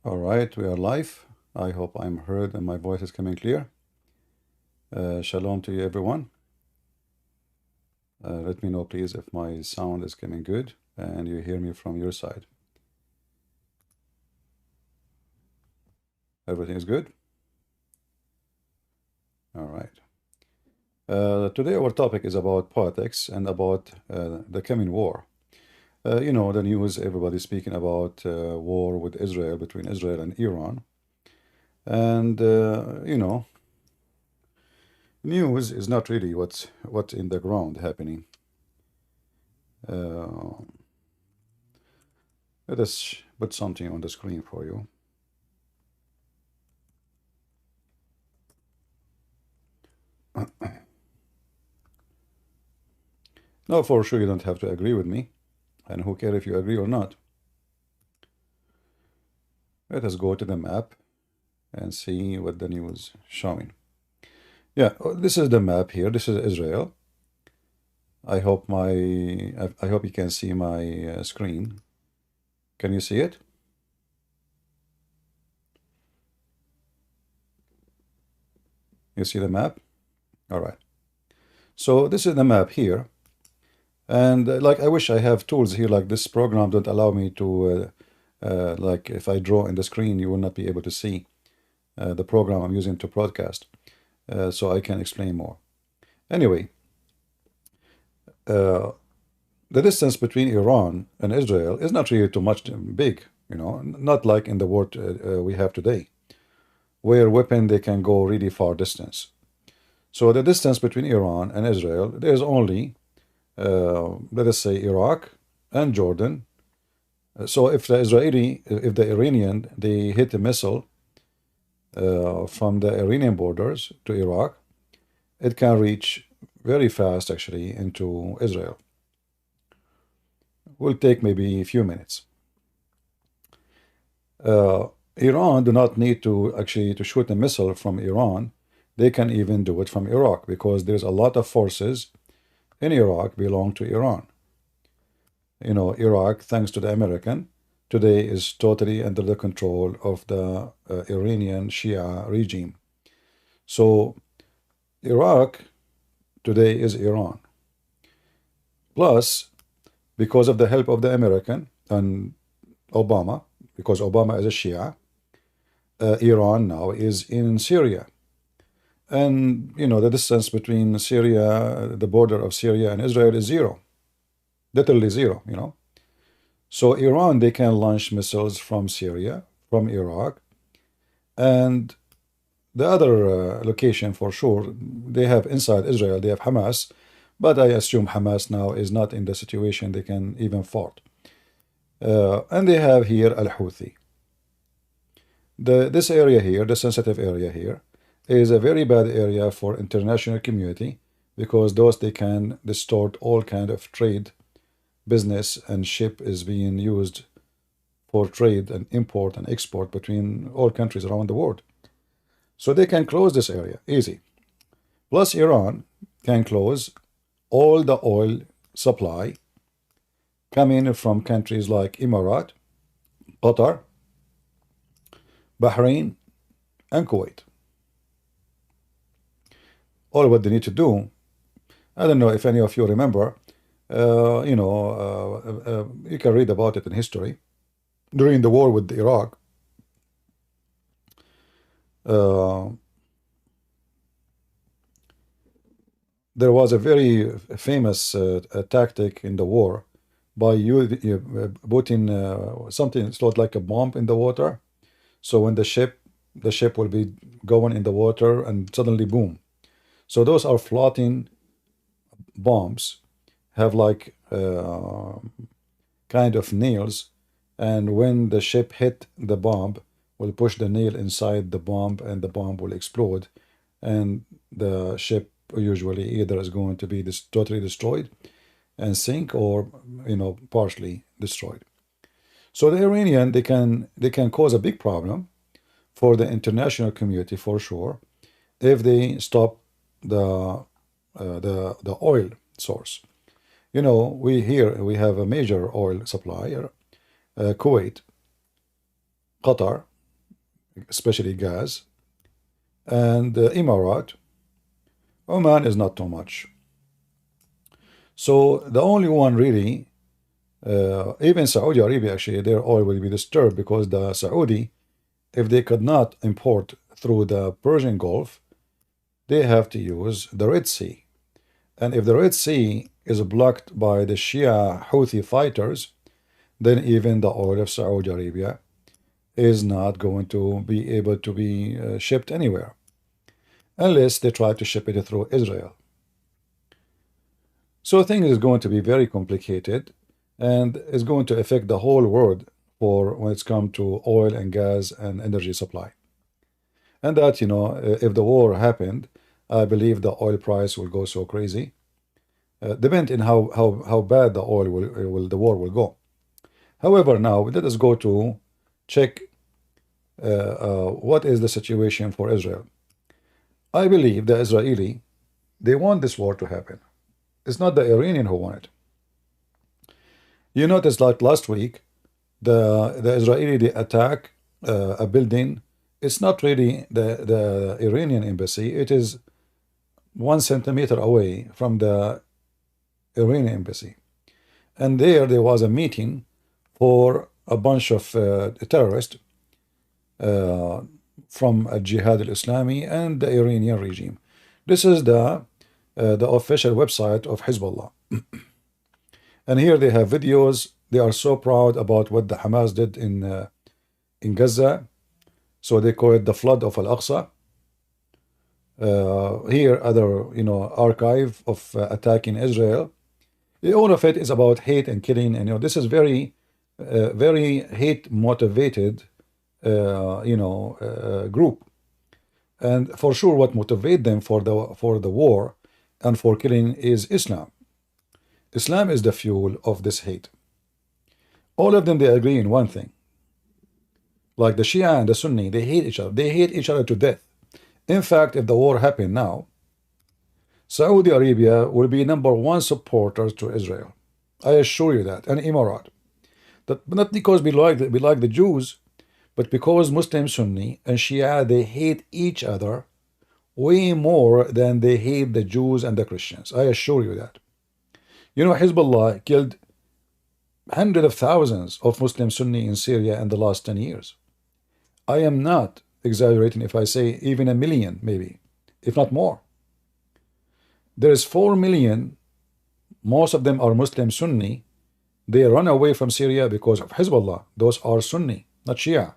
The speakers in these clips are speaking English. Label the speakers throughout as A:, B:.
A: All right, we are live. I hope I'm heard and my voice is coming clear. Shalom to you, everyone. Let me know, please, if my sound is coming good and you hear me from your side. Everything is good? All right. Today, our topic is about politics and about the coming war. You know, the news, everybody's speaking about war with Israel, between Israel and Iran. And, you know, news is not really what's in the ground happening. Uh, Let us put something on the screen for you. Now, for sure, you don't have to agree with me, and who cares if you agree or not. Let us go to the map and see what the news showing. Yeah, this is the map here. This is Israel. I hope you can see my screen. Can you see it? You see the map? All right. So this is the map here. And like, I wish I have tools here, like this program don't allow me to, like if I draw in the screen, you will not be able to see the program I'm using to broadcast. So I can explain more. Anyway, the distance between Iran and Israel is not really too much big, you know, not like in the world we have today, where weapons they can go really far distance. So the distance between Iran and Israel, there's only let us say Iraq and Jordan. So if the Iranian, they hit a missile from the Iranian borders to Iraq, it can reach very fast actually into Israel. Will take maybe a few minutes. Iran do not need to actually to shoot a missile from Iran. They can even do it from Iraq because there's a lot of forces in Iraq belong to Iran. You know, Iraq, thanks to the American, today is totally under the control of the Iranian Shia regime. So Iraq today is Iran. Plus, because of the help of the American and Obama, because Obama is a Shia, Iran now is in Syria. And, you know, the distance between Syria, the border of Syria and Israel is zero. Literally zero, you know. So Iran, they can launch missiles from Syria, from Iraq. And the other location for sure, they have inside Israel, they have Hamas. But I assume Hamas now is not in the situation they can even fight. And they have here Al-Houthi. This area here, the sensitive area here, is a very bad area for international community because those they can distort all kind of trade, business, and ship is being used for trade and import and export between all countries around the world. So they can close this area, easy. Plus Iran can close all the oil supply coming from countries like Emirat, Qatar, Bahrain, and Kuwait. All what they need to do, I don't know if any of you remember, you can read about it in history. During the war with Iraq, there was a very famous tactic in the war by putting something sort like a bomb in the water. So when the ship will be going in the water and suddenly boom. So those are floating bombs, have like kind of nails, and when the ship hit the bomb, will push the nail inside the bomb, and the bomb will explode, and the ship usually either is going to be totally destroyed and sink, or partially destroyed. So the Iranian they can cause a big problem for the international community for sure if they stop the oil source. You know, we have a major oil supplier, Kuwait, Qatar, especially gas, and Emirat. Oman is not too much. So the only one really, even Saudi Arabia, actually, their oil will be disturbed because the Saudi, if they could not import through the Persian Gulf, they have to use the Red Sea. And if the Red Sea is blocked by the Shia Houthi fighters, then even the oil of Saudi Arabia is not going to be able to be shipped anywhere, unless they try to ship it through Israel. So things is going to be very complicated, and is going to affect the whole world for when it's come to oil and gas and energy supply. And that, if the war happened, I believe the oil price will go so crazy. Depend on how bad the oil the war will go. However, now let us go to check what is the situation for Israel. I believe the Israeli, they want this war to happen. It's not the Iranian who want it. You notice, like last week, the Israeli, they attack a building. It's not really the Iranian embassy. It is 1 centimeter away from the Iranian embassy. And there was a meeting for a bunch of terrorists from Jihad al-Islami and the Iranian regime. This is the official website of Hezbollah. And here they have videos. They are so proud about what the Hamas did in Gaza. So they call it the flood of Al-Aqsa. Here other archive of attacking Israel. All of it is about hate and killing, and this is very hate motivated group. And for sure what motivates them for the war and for killing is Islam. Islam is the fuel of this hate. All of them, they agree in one thing. Like the Shia and the Sunni, they hate each other. They hate each other to death. In fact, if the war happened now, Saudi Arabia will be #1 supporter to Israel. I assure you that. And Emirat. That not because we like the Jews, but because Muslim, Sunni, and Shia, they hate each other way more than they hate the Jews and the Christians. I assure you that. Hezbollah killed hundreds of thousands of Muslim Sunni in Syria in the last 10 years. I am not exaggerating if I say even 1 million, maybe, if not more. There is 4 million, most of them are Muslim Sunni. They run away from Syria because of Hezbollah. Those are Sunni, not Shia.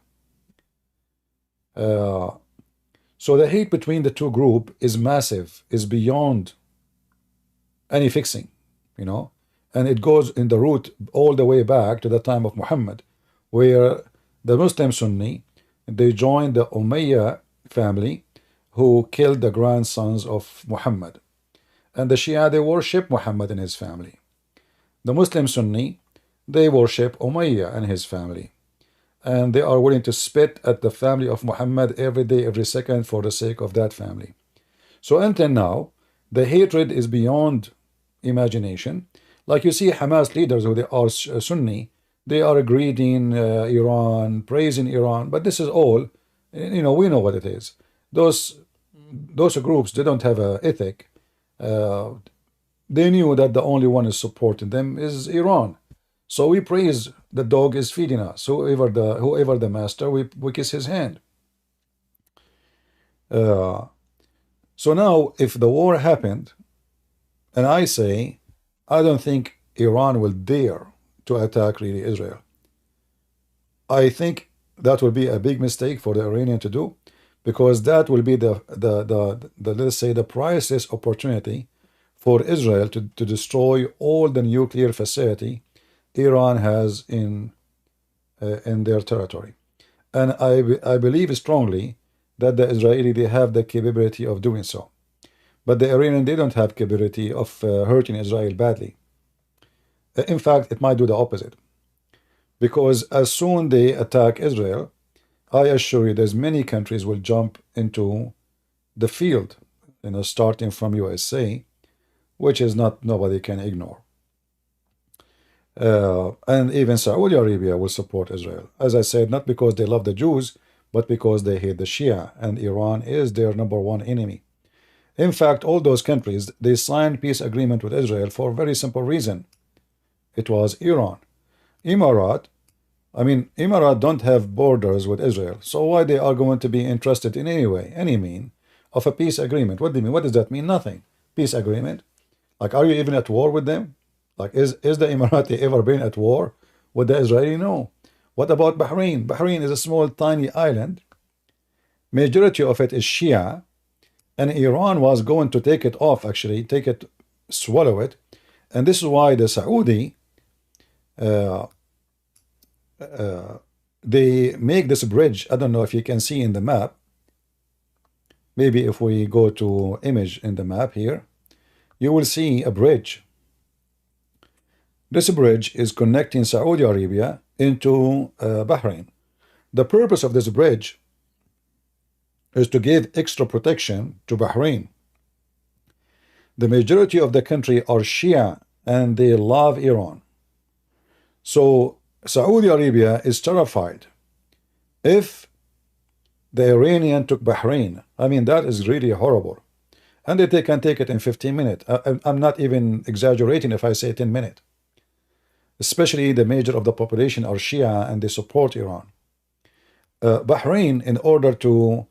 A: So the hate between the two groups is massive, is beyond any fixing, and it goes in the root all the way back to the time of Muhammad, where the Muslim Sunni, they joined the Umayyad family who killed the grandsons of Muhammad. And the Shia, they worship Muhammad and his family. The Muslim Sunni, they worship Umayyad and his family. And they are willing to spit at the family of Muhammad every day, every second for the sake of that family. So until now, the hatred is beyond imagination. Like you see Hamas leaders who they are Sunni, they are greeting Iran, praising Iran, but this is all, we know what it is. Those groups, they don't have an ethic. They knew that the only one is supporting them is Iran. So we praise the dog is feeding us. Whoever the master, we kiss his hand. So now, if the war happened, and I say, I don't think Iran will dare to attack really Israel. I think that will be a big mistake for the Iranian to do, because that will be the let's say the priceless opportunity for Israel to destroy all the nuclear facility Iran has in their territory. And I believe strongly that the Israeli, they have the capability of doing so. But the Iranian, they don't have capability of hurting Israel badly. In fact, it might do the opposite. Because as soon they attack Israel, I assure you there's many countries will jump into the field, starting from USA, which is nobody can ignore. And even Saudi Arabia will support Israel. As I said, not because they love the Jews, but because they hate the Shia, and Iran is their #1 enemy. In fact, all those countries, they signed peace agreement with Israel for a very simple reason. It was Iran. Emirat, Emirat don't have borders with Israel, so why they are going to be interested in any way, any mean, of a peace agreement? What do you mean? What does that mean? Nothing. Peace agreement? Like, are you even at war with them? Like, is the Emirati ever been at war with the Israeli? No. What about Bahrain? Bahrain is a small, tiny island. Majority of it is Shia, and Iran was going to take it off, actually, swallow it. And this is why the Saudi, they make this bridge. I don't know if you can see in the map. Maybe if we go to image in the map here, you will see a bridge. This bridge is connecting Saudi Arabia into Bahrain. The purpose of this bridge is to give extra protection to Bahrain. The majority of the country are Shia, and they love Iran. So Saudi Arabia is terrified. If the Iranian took Bahrain, that is really horrible. And they can take it in 15 minutes. I'm not even exaggerating if I say 10 minutes. Especially the major of the population are Shia, and they support Iran. Bahrain, in order to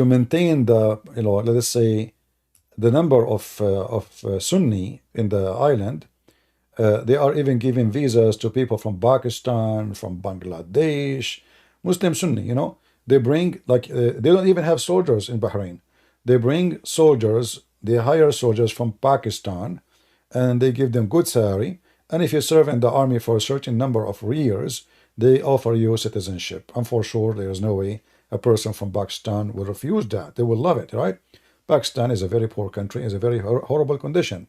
A: maintain the, let us say, the number of Sunni in the island, they are even giving visas to people from Pakistan, from Bangladesh, Muslim Sunni. They bring, they don't even have soldiers in Bahrain. They bring soldiers, they hire soldiers from Pakistan, and they give them good salary. And if you serve in the army for a certain number of years, they offer you citizenship. And for sure, there is no way a person from Pakistan will refuse that. They will love it, right? Pakistan is a very poor country, is a very horrible condition.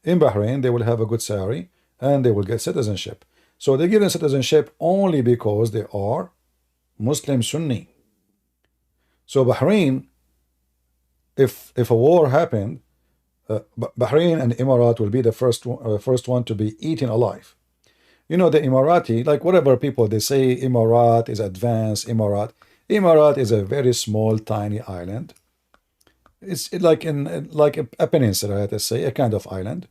A: In Bahrain, they will have a good salary, and they will get citizenship. So they give them citizenship only because they are Muslim Sunni. So Bahrain, if a war happened, Bahrain and Emirat will be the first one to be eaten alive. The Emirati, like whatever people they say, Emirat is advanced. Emirat is a very small, tiny island. It's like a peninsula, let us say, a kind of island.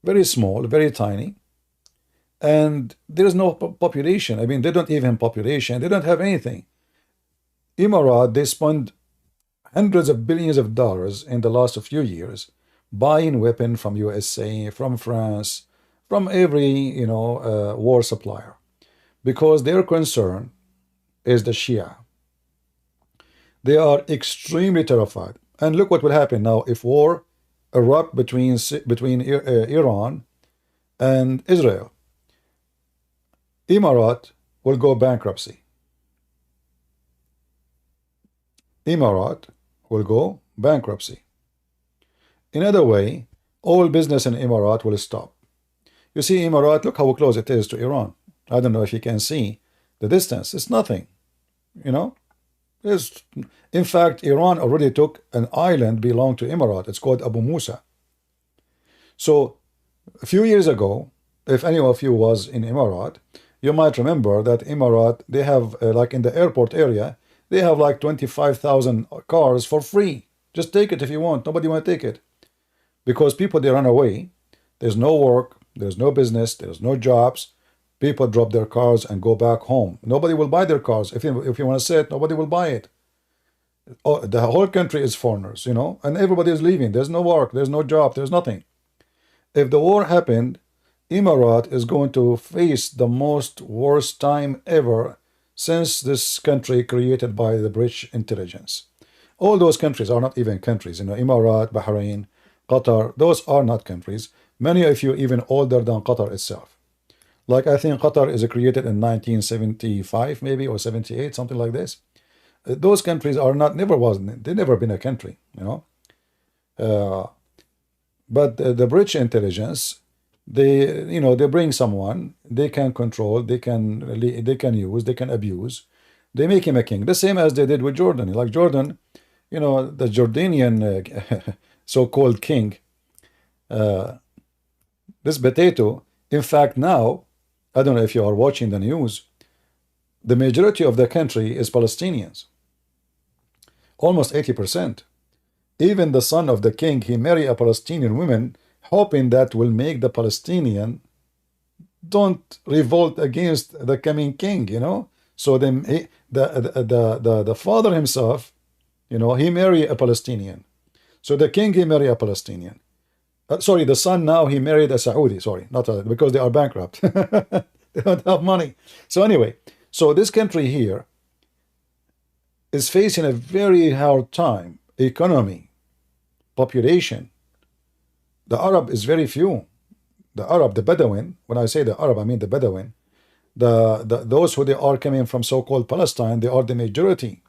A: Very small, very tiny, and there is no population. They don't even have population. They don't have anything. Emirat, they spend hundreds of billions of dollars in the last few years buying weapons from USA, from France, from every war supplier, because their concern is the Shia. They are extremely terrified. And look what will happen now if war erupt between Iran and Israel. Emirat will go bankruptcy. Emirat will go bankruptcy. Another way, all business in Emirat will stop. You see, Emirat, look how close it is to Iran. I don't know if you can see the distance. It's nothing, In fact, Iran already took an island belonging to Emirat. It's called Abu Musa. So a few years ago, if any of you was in Emirat, you might remember that Emirat, they have, like in the airport area, they have like 25,000 cars for free. Just take it if you want. Nobody want to take it. Because people, they run away. There's no work. There's no business. There's no jobs. People drop their cars and go back home. Nobody will buy their cars. If you want to say it, nobody will buy it. Oh, the whole country is foreigners, and everybody is leaving. There's no work. There's no job. There's nothing. If the war happened, Emirat is going to face the most worst time ever since this country created by the British intelligence. All those countries are not even countries. Emirat, Bahrain, Qatar, those are not countries. Many of you even older than Qatar itself. Like I think Qatar is created in 1975 maybe, or 78, something like this. Those countries are not, they never been a country, but the British intelligence, they bring someone, they can control, they can use, they can abuse, they make him a king. The same as they did with Jordan. Like Jordan, the Jordanian so-called king, this potato, in fact now, I don't know if you are watching the news, the majority of the country is Palestinians, almost 80%. Even the son of the king, he married a Palestinian woman, hoping that will make the Palestinian don't revolt against the coming king, you know. So then the father himself, you know, he married a Palestinian. So the king, he married a Palestinian. Sorry, the son now, he married a Saudi. Sorry, not a, because they are bankrupt. They don't have money. So anyway, so this country here is facing a very hard time. Economy, population. The Arab is very few. The Arab, the Bedouin, when I say the Arab, I mean the Bedouin. Those who they are coming from so-called Palestine, they are the majority.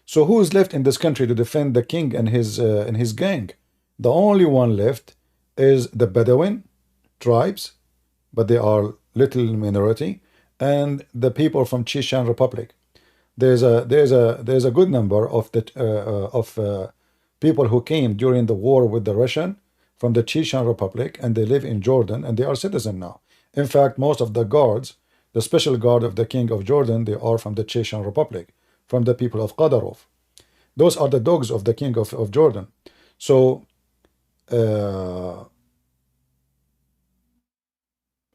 A: So who is left in this country to defend the king and his gang? The only one left is the Bedouin tribes, but they are little minority, and the people from Chechen Republic. There's a good number of people who came during the war with the Russian from the Chechen Republic, and they live in Jordan, and they are citizens now. In fact, most of the guards, the special guard of the king of Jordan, they are from the Chechen Republic, from the people of Qadarov. Those are the dogs of the king of Jordan. So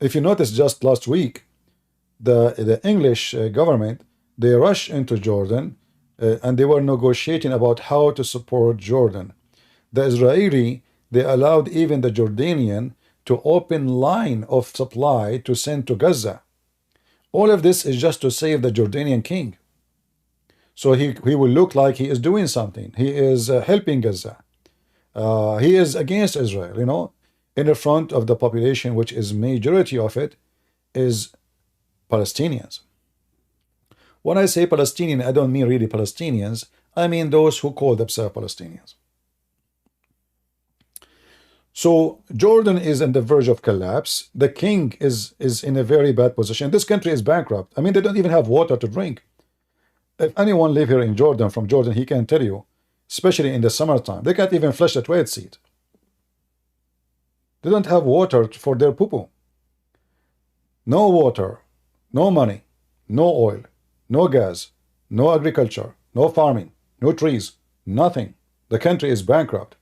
A: if you notice, just last week, the English government, they rushed into Jordan, and they were negotiating about how to support Jordan. The Israeli, they allowed even the Jordanian to open line of supply to send to Gaza. All of this is just to save the Jordanian king. So he will look like he is doing something. He is helping Gaza. He is against Israel, you know, in the front of the population, which is majority of it is Palestinians. When I say Palestinian, I don't mean really Palestinians. I mean those who call themselves Palestinians. So Jordan is on the verge of collapse. The king is in a very bad position. This country is bankrupt. I mean, they don't even have water to drink. If anyone live here in Jordan, from Jordan, he can tell you, especially in the summertime, they can't even flush the toilet seat. They don't have water for their poo-poo. No water, no money, no oil, no gas, no agriculture, no farming, no trees, nothing. The country is bankrupt.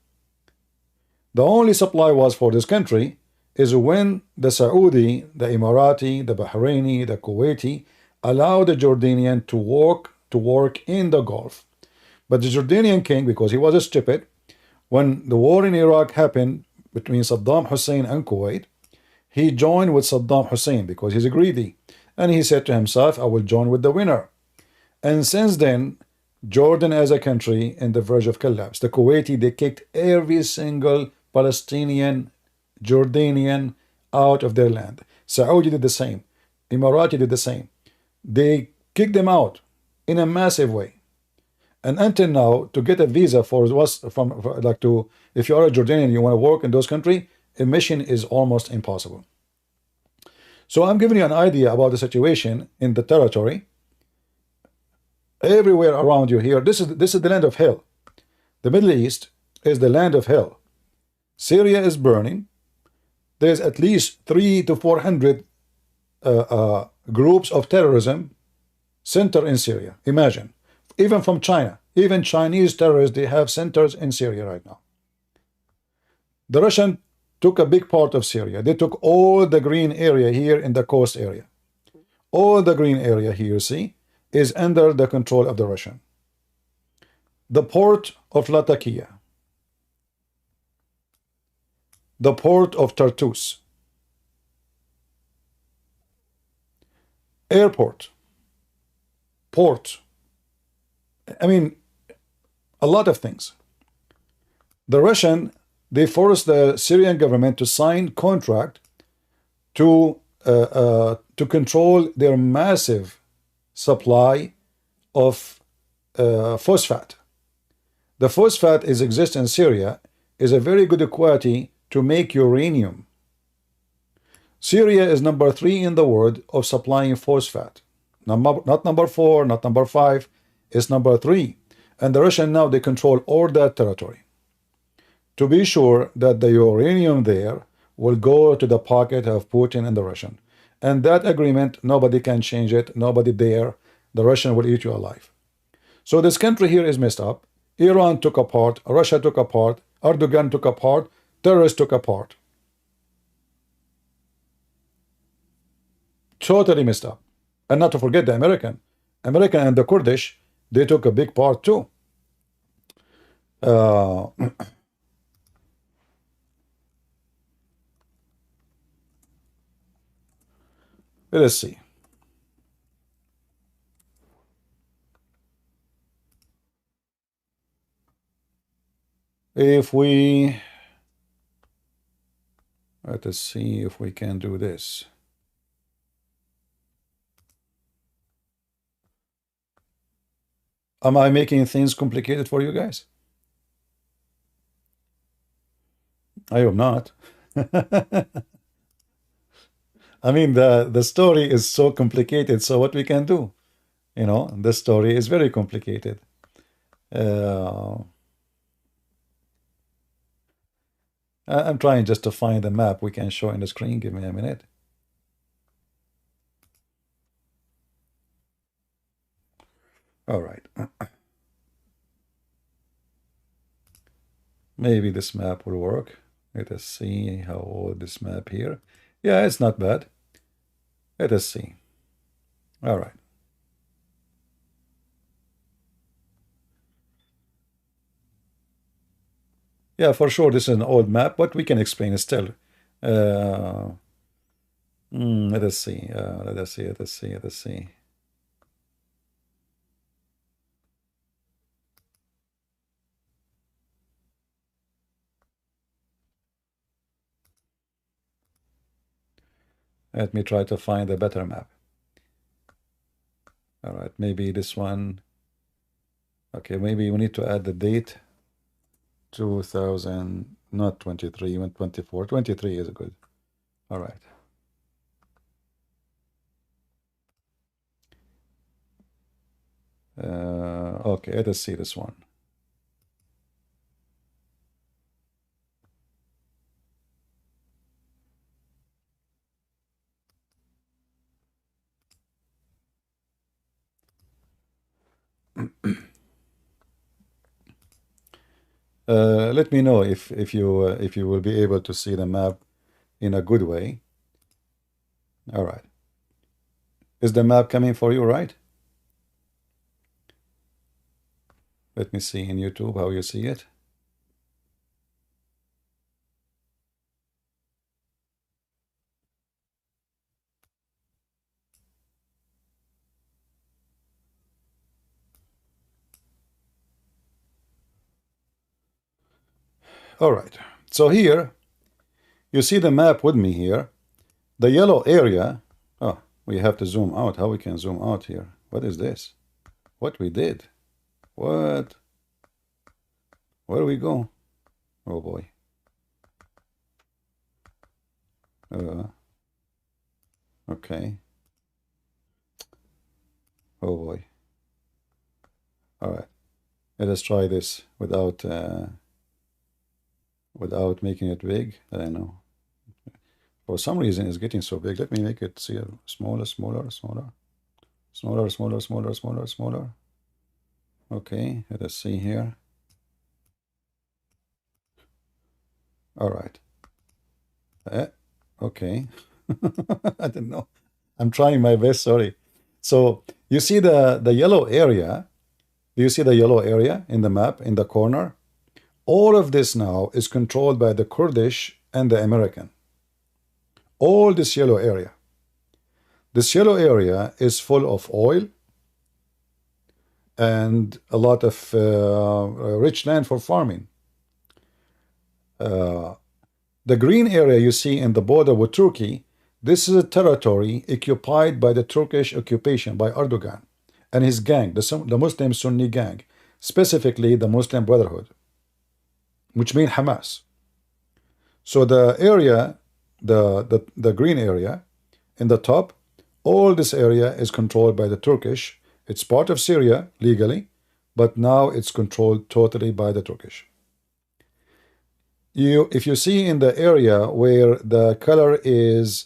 A: The only supply was for this country is when the Saudi, the Emirati, the Bahraini, the Kuwaiti allowed the Jordanian to work in the Gulf. But the Jordanian king, because he was stupid, when the war in Iraq happened between Saddam Hussein and Kuwait, he joined with Saddam Hussein because he's greedy. And he said to himself, I will join with the winner. And since then, Jordan as a country in the verge of collapse. The Kuwaiti, they kicked every single Palestinian, Jordanian out of their land. Saudi did the same. Emirati did the same. They kicked them out in a massive way. And until now, to get a visa if you are a Jordanian, you want to work in those countries, a mission is almost impossible. So I'm giving you an idea about the situation in the territory. Everywhere around you here, this is the land of hell. The Middle East is the land of hell. Syria is burning. There's at least 300 to 400 groups of terrorism center in Syria. Imagine. Even from China, even Chinese terrorists, they have centers in Syria right now. The Russian took a big part of Syria. They took all the green area here in the coast area. All the green area here, see, is under the control of the Russian. The port of Latakia, the port of Tartus, airport, port, I mean, a lot of things. The Russian, they forced the Syrian government to sign contract to control their massive supply of phosphate. The phosphate exists in Syria, is a very good quality to make uranium. Syria is number 3 in the world of supplying phosphate. Not number 4, not number 5. It's number 3. And the Russian now, they control all that territory. To be sure that the uranium there will go to the pocket of Putin and the Russian. And that agreement, nobody can change it. Nobody dare. The Russian will eat you alive. So this country here is messed up. Iran took apart. Russia took apart. Erdogan took apart. Terrorists took apart. Totally messed up. And not to forget the American and the Kurdish, they took a big part too. Let's see. If we, let us see if we can do this. Am I making things complicated for you guys? I hope not. I mean, the story is so complicated, so what we can do? You know, the story is very complicated. I'm trying just to find a map we can show in the screen. Give me a minute. All right. Maybe this map will work. Let us see how old this map here. Yeah, it's not bad. Let us see. All right. Yeah, for sure, this is an old map, but we can explain it still. Let us see. Let us see. Let us see. Let us see. Let me try to find a better map. All right, maybe this one. Okay, maybe we need to add the date. 2000, not 23, even 24. 23 is good. All right. Okay, let us see this one. Let me know if you will be able to see the map in a good way. All right. Is the map coming for you, right? Let me see in YouTube how you see it. All right. So here, you see the map with me here. The yellow area. Oh, we have to zoom out. How we can zoom out here? What is this? What we did? What? Where do we go? Oh boy. Okay. Oh boy. All right. Let us try this without making it big. I don't know. For some reason, it's getting so big. Let me make it see smaller, smaller, smaller, smaller, smaller, smaller, smaller, smaller. Okay. Let us see here. All right. Okay. I don't know. I'm trying my best. Sorry. So you see the yellow area. Do you see the yellow area in the map in the corner? All of this now is controlled by the Kurdish and the American. All this yellow area. This yellow area is full of oil and a lot of rich land for farming. The green area you see in the border with Turkey, this is a territory occupied by the Turkish occupation, by Erdogan and his gang, the Muslim Sunni gang, specifically the Muslim Brotherhood, which means Hamas. So the area, the green area in the top, all this area is controlled by the Turkish. It's part of Syria legally, but now it's controlled totally by the Turkish. If you see in the area where the color is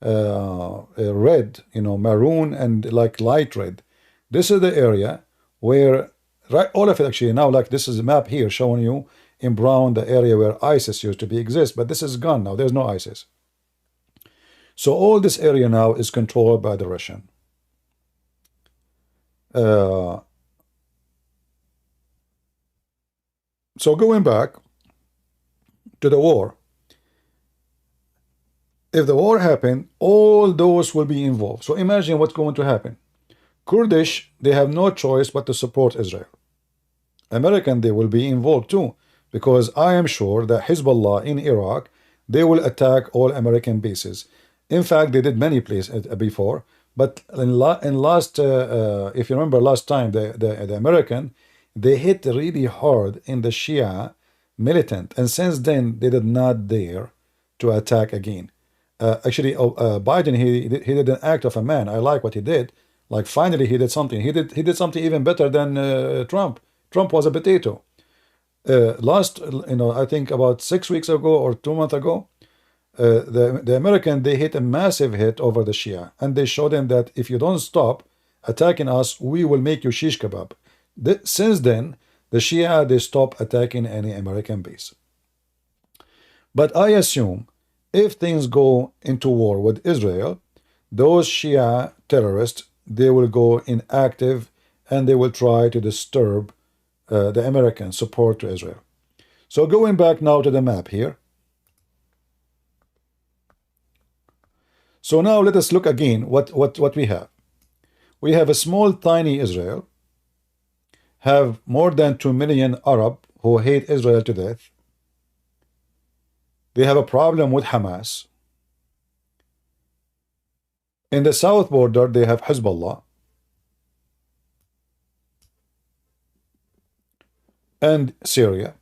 A: red, maroon and like light red. This is the area where, right, all of it actually now, like this is a map here showing you in brown the area where ISIS used to be exist, but this is gone now. There's no ISIS. So all this area now is controlled by the Russian. So going back to the war, if the war happened, all those will be involved. So imagine what's going to happen. Kurdish, they have no choice but to support Israel. American, they will be involved too, because I am sure that Hezbollah in Iraq, they will attack all American bases. In fact, they did many places before, but in last, if you remember last time, the American, they hit really hard in the Shia militant, and since then they did not dare to attack again. Actually, Biden, he did an act of a man. I like what he did. Like finally he did something. He did something even better than Trump. Trump was a potato. Last, I think about 6 weeks ago or 2 months ago, the American, they hit a massive hit over the Shia, and they showed them that if you don't stop attacking us, we will make you shish kebab. Since then, the Shia, they stop attacking any American base. But I assume if things go into war with Israel, those Shia terrorists, they will go inactive and they will try to disturb the American support to Israel. So going back now to the map here. So now let us look again what we have. We have a small tiny Israel, have more than 2 million Arab who hate Israel to death. They have a problem with Hamas. In the south border, they have Hezbollah. And Syria.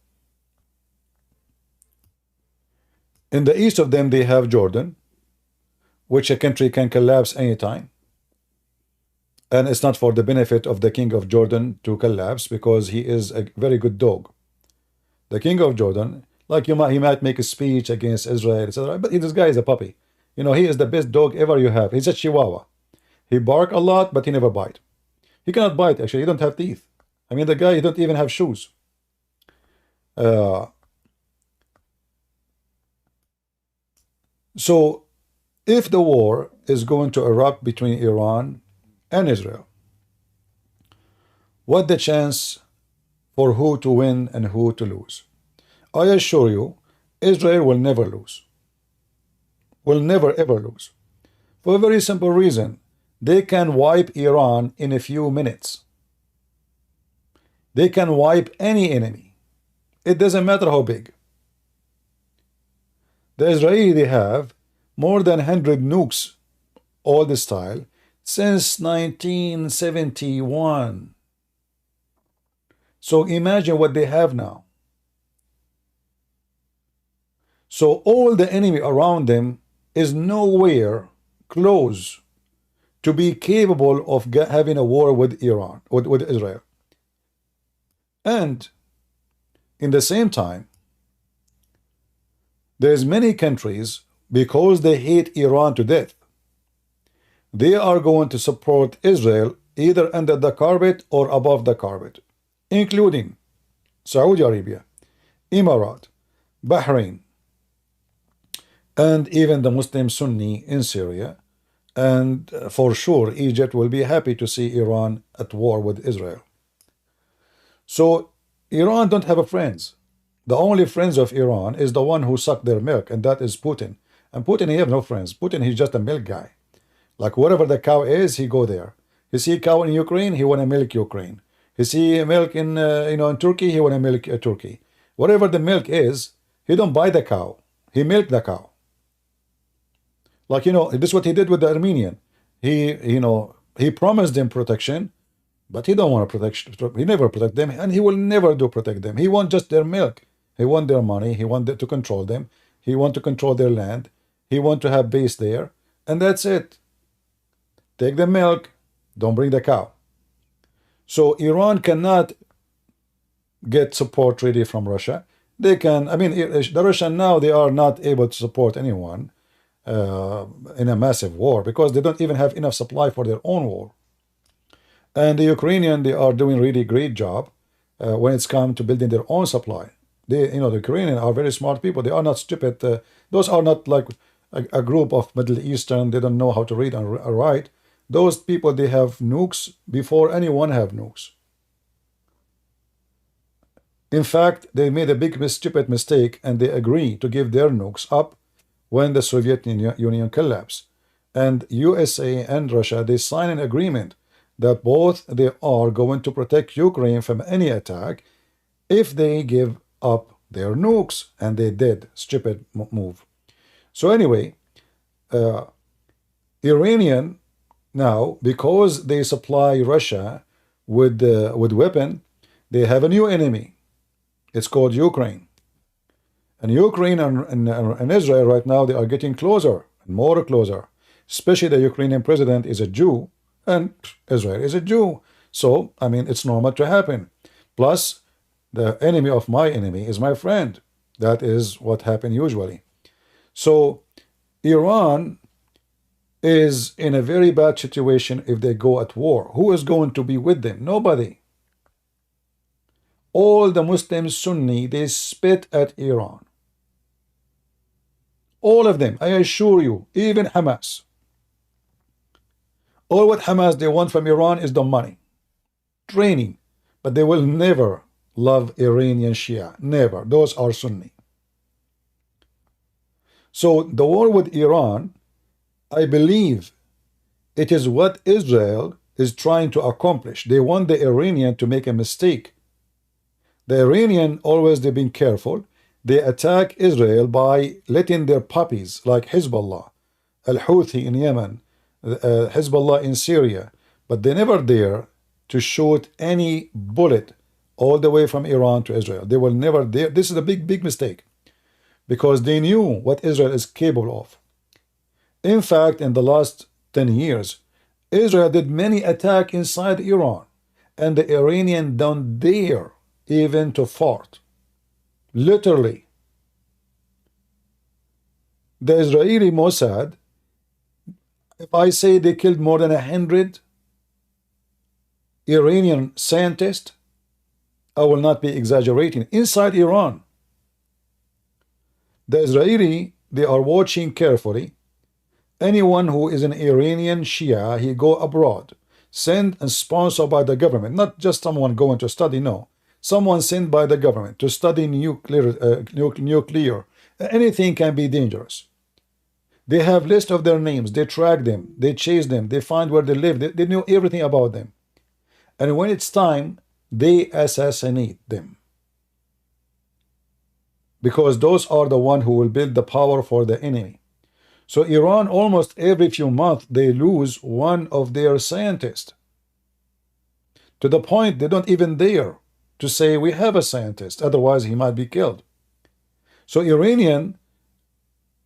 A: In the east of them, they have Jordan, which a country can collapse anytime. And it's not for the benefit of the king of Jordan to collapse, because he is a very good dog. The king of Jordan, like he might make a speech against Israel, etc. But this guy is a puppy. He is the best dog ever you have. He's a Chihuahua. He bark a lot, but he never bite. He cannot bite, actually. He don't have teeth. I mean, the guy, he don't even have shoes. So, if the war is going to erupt between Iran and Israel, what the chance for who to win and who to lose? I assure you, Israel will never lose. Will never ever lose. For a very simple reason. They can wipe Iran in a few minutes. They can wipe any enemy. It doesn't matter how big. The Israelis, they have more than 100 nukes, old style, since 1971. So imagine what they have now. So all the enemy around them is nowhere close to be capable of having a war with Iran, with Israel. And in the same time, there's many countries, because they hate Iran to death, they are going to support Israel either under the carpet or above the carpet, including Saudi Arabia, Emirat, Bahrain, and even the Muslim Sunni in Syria. And for sure, Egypt will be happy to see Iran at war with Israel. So Iran don't have a friends. The only friends of Iran is the one who sucked their milk, and that is Putin. And Putin, he have no friends. Putin, he's just a milk guy. Like wherever the cow is, he go there. He see a cow in Ukraine, he want to milk Ukraine. He see milk in in Turkey, he want to milk Turkey. Whatever the milk is, he don't buy the cow. He milk the cow. Like this is what he did with the Armenian. He promised them protection, but he don't want to protect. He never protect them, and he will never do protect them. He want just their milk. He want their money. He want to control them. He want to control their land. He want to have base there, and that's it. Take the milk, don't bring the cow. So Iran cannot get support really from Russia. They can. I mean, the Russian now, they are not able to support anyone. in a massive war because they don't even have enough supply for their own war. And the Ukrainian, they are doing really great job when it's come to building their own supply. They, the Ukrainian are very smart people. They are not stupid. Those are not like a group of Middle Eastern. They don't know how to read and write. Those people, they have nukes before anyone have nukes. In fact, they made a big stupid mistake and they agree to give their nukes up when the Soviet Union collapsed. And USA and Russia, they sign an agreement that both they are going to protect Ukraine from any attack if they give up their nukes. And they did. Stupid move. So anyway, Iranian now, because they supply Russia with weapon, they have a new enemy. It's called Ukraine. And Ukraine and Israel right now, they are getting closer and more closer. Especially the Ukrainian president is a Jew and Israel is a Jew. So, I mean, it's normal to happen. Plus, the enemy of my enemy is my friend. That is what happens usually. So, Iran is in a very bad situation if they go at war. Who is going to be with them? Nobody. All the Muslims, Sunni, they spit at Iran. All of them, I assure you, even Hamas. All what Hamas they want from Iran is the money, training, but they will never love Iranian Shia. Never. Those are Sunni. So the war with Iran, I believe it is what Israel is trying to accomplish. They want the Iranian to make a mistake. The Iranian, always they've been careful. They attack Israel by letting their puppies like Hezbollah, Al-Houthi in Yemen, Hezbollah in Syria, but they never dare to shoot any bullet all the way from Iran to Israel. They will never dare. This is a big, big mistake because they knew what Israel is capable of. In fact, in the last 10 years, Israel did many attacks inside Iran, and the Iranian don't dare even to fart. Literally. The Israeli Mossad, if I say they killed more than 100 Iranian scientists, I will not be exaggerating. Inside Iran, the Israeli, they are watching carefully. Anyone who is an Iranian Shia, he go abroad, sent and sponsored by the government, not just someone going to study, no. Someone sent by the government to study nuclear. Anything can be dangerous. They have list of their names. They track them. They chase them. They find where they live. They know everything about them. And when it's time, they assassinate them. Because those are the one who will build the power for the enemy. So Iran, almost every few months, they lose one of their scientists. To the point they don't even dare to say we have a scientist, otherwise he might be killed. So Iranian,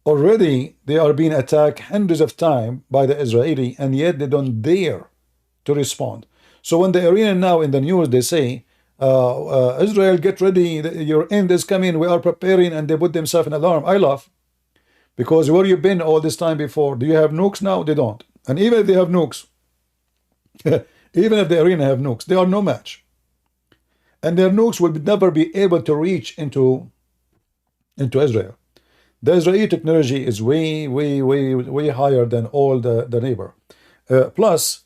A: already they are being attacked hundreds of times by the Israeli, and yet they don't dare to respond. So when the Iranian now in the news, they say, Israel, get ready, your end is coming, we are preparing, and they put themselves in alarm. I laugh. Because where you been all this time before? Do you have nukes now? They don't. And even if they have nukes, even if the Iranian have nukes, they are no match. And their nukes will never be able to reach into Israel. The Israeli technology is way, way, way, way higher than all the neighbor. Plus,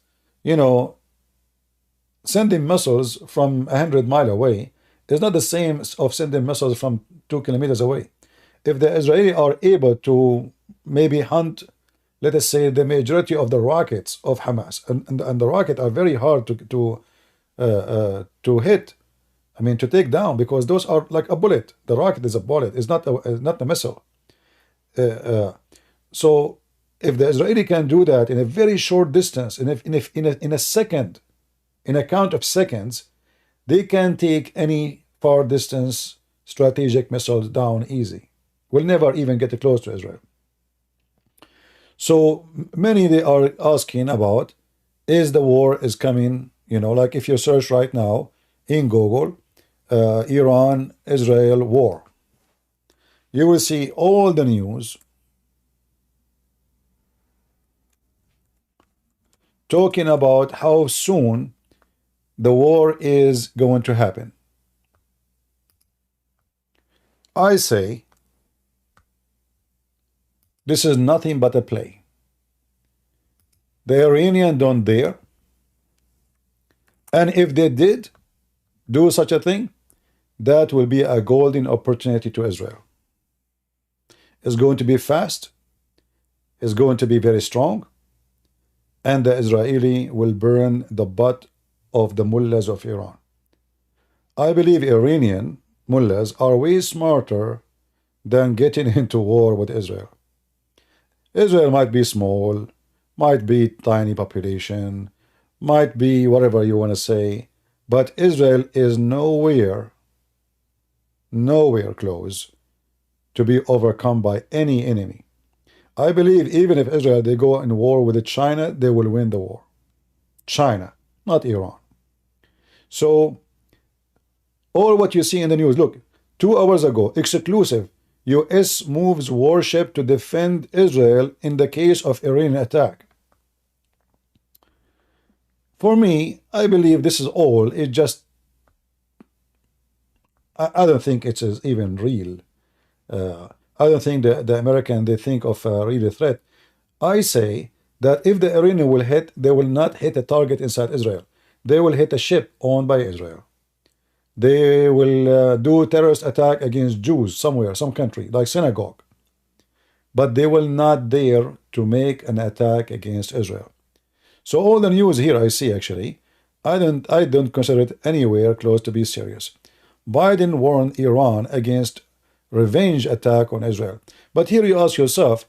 A: sending missiles from 100 miles away is not the same of sending missiles from 2 kilometers away. If the Israeli are able to maybe hunt, let us say, the majority of the rockets of Hamas, and the rockets are very hard to hit, I mean, to take down, because those are like a bullet. The rocket is a bullet. It's not a missile. So if the Israeli can do that in a very short distance, in a second, in a count of seconds, they can take any far distance strategic missiles down easy. Will never even get close to Israel. So many they are asking about, is the war is coming? Like if you search right now in Google, Iran-Israel war, you will see all the news talking about how soon the war is going to happen. I say this is nothing but a play. The Iranians don't dare, and if they did do such a thing, that will be a golden opportunity to Israel. It's going to be fast, it's going to be very strong, and the Israeli will burn the butt of the mullahs of Iran. I believe Iranian mullahs are way smarter than getting into war with Israel. Israel might be small, might be tiny population, might be whatever you want to say, but Israel is nowhere close to be overcome by any enemy. I believe even if Israel, they go in war with China, they will win the war. China, not Iran. So all what you see in the news, look, 2 hours ago, exclusive, US moves warship to defend Israel in the case of Iranian attack. For me, I believe this is all, it just, I don't think it is even real. I don't think the American, they think of a real threat. I say that if the Iranian will hit, they will not hit a target inside Israel. They will hit a ship owned by Israel. They will do terrorist attack against Jews somewhere, some country, like synagogue. But they will not dare to make an attack against Israel. So all the news here I see, actually, I don't consider it anywhere close to be serious. Biden warned Iran against revenge attack on Israel. But here you ask yourself,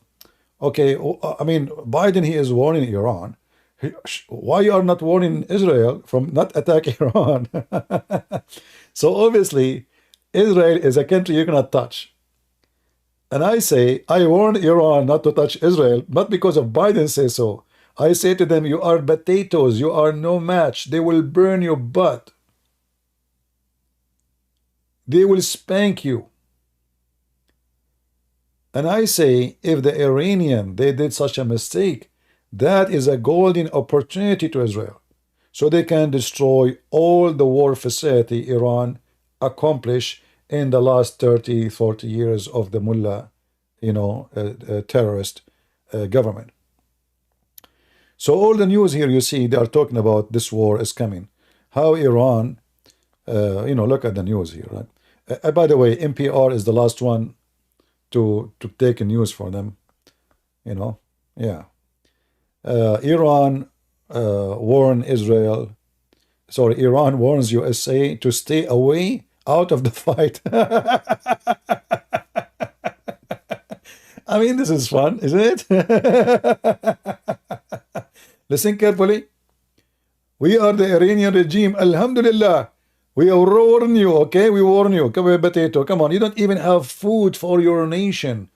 A: okay, I mean, Biden, he is warning Iran. Why you are not warning Israel from not attack Iran? So obviously, Israel is a country you cannot touch. And I say, I warn Iran not to touch Israel, not because of Biden says so. I say to them, you are potatoes, you are no match. They will burn your butt. They will spank you. And I say, if the Iranian, they did such a mistake, that is a golden opportunity to Israel. So they can destroy all the war facility Iran accomplished in the last 30, 40 years of the mullah, terrorist government. So all the news here you see, they are talking about this war is coming. How Iran, look at the news here, right? By the way, NPR is the last one to take news for them, yeah. Iran Iran warns USA to stay away out of the fight. I mean, this is fun, isn't it? Listen carefully. We are the Iranian regime. Alhamdulillah. We warn you, okay? We warn you. Come on, potato. Come on. You don't even have food for your nation.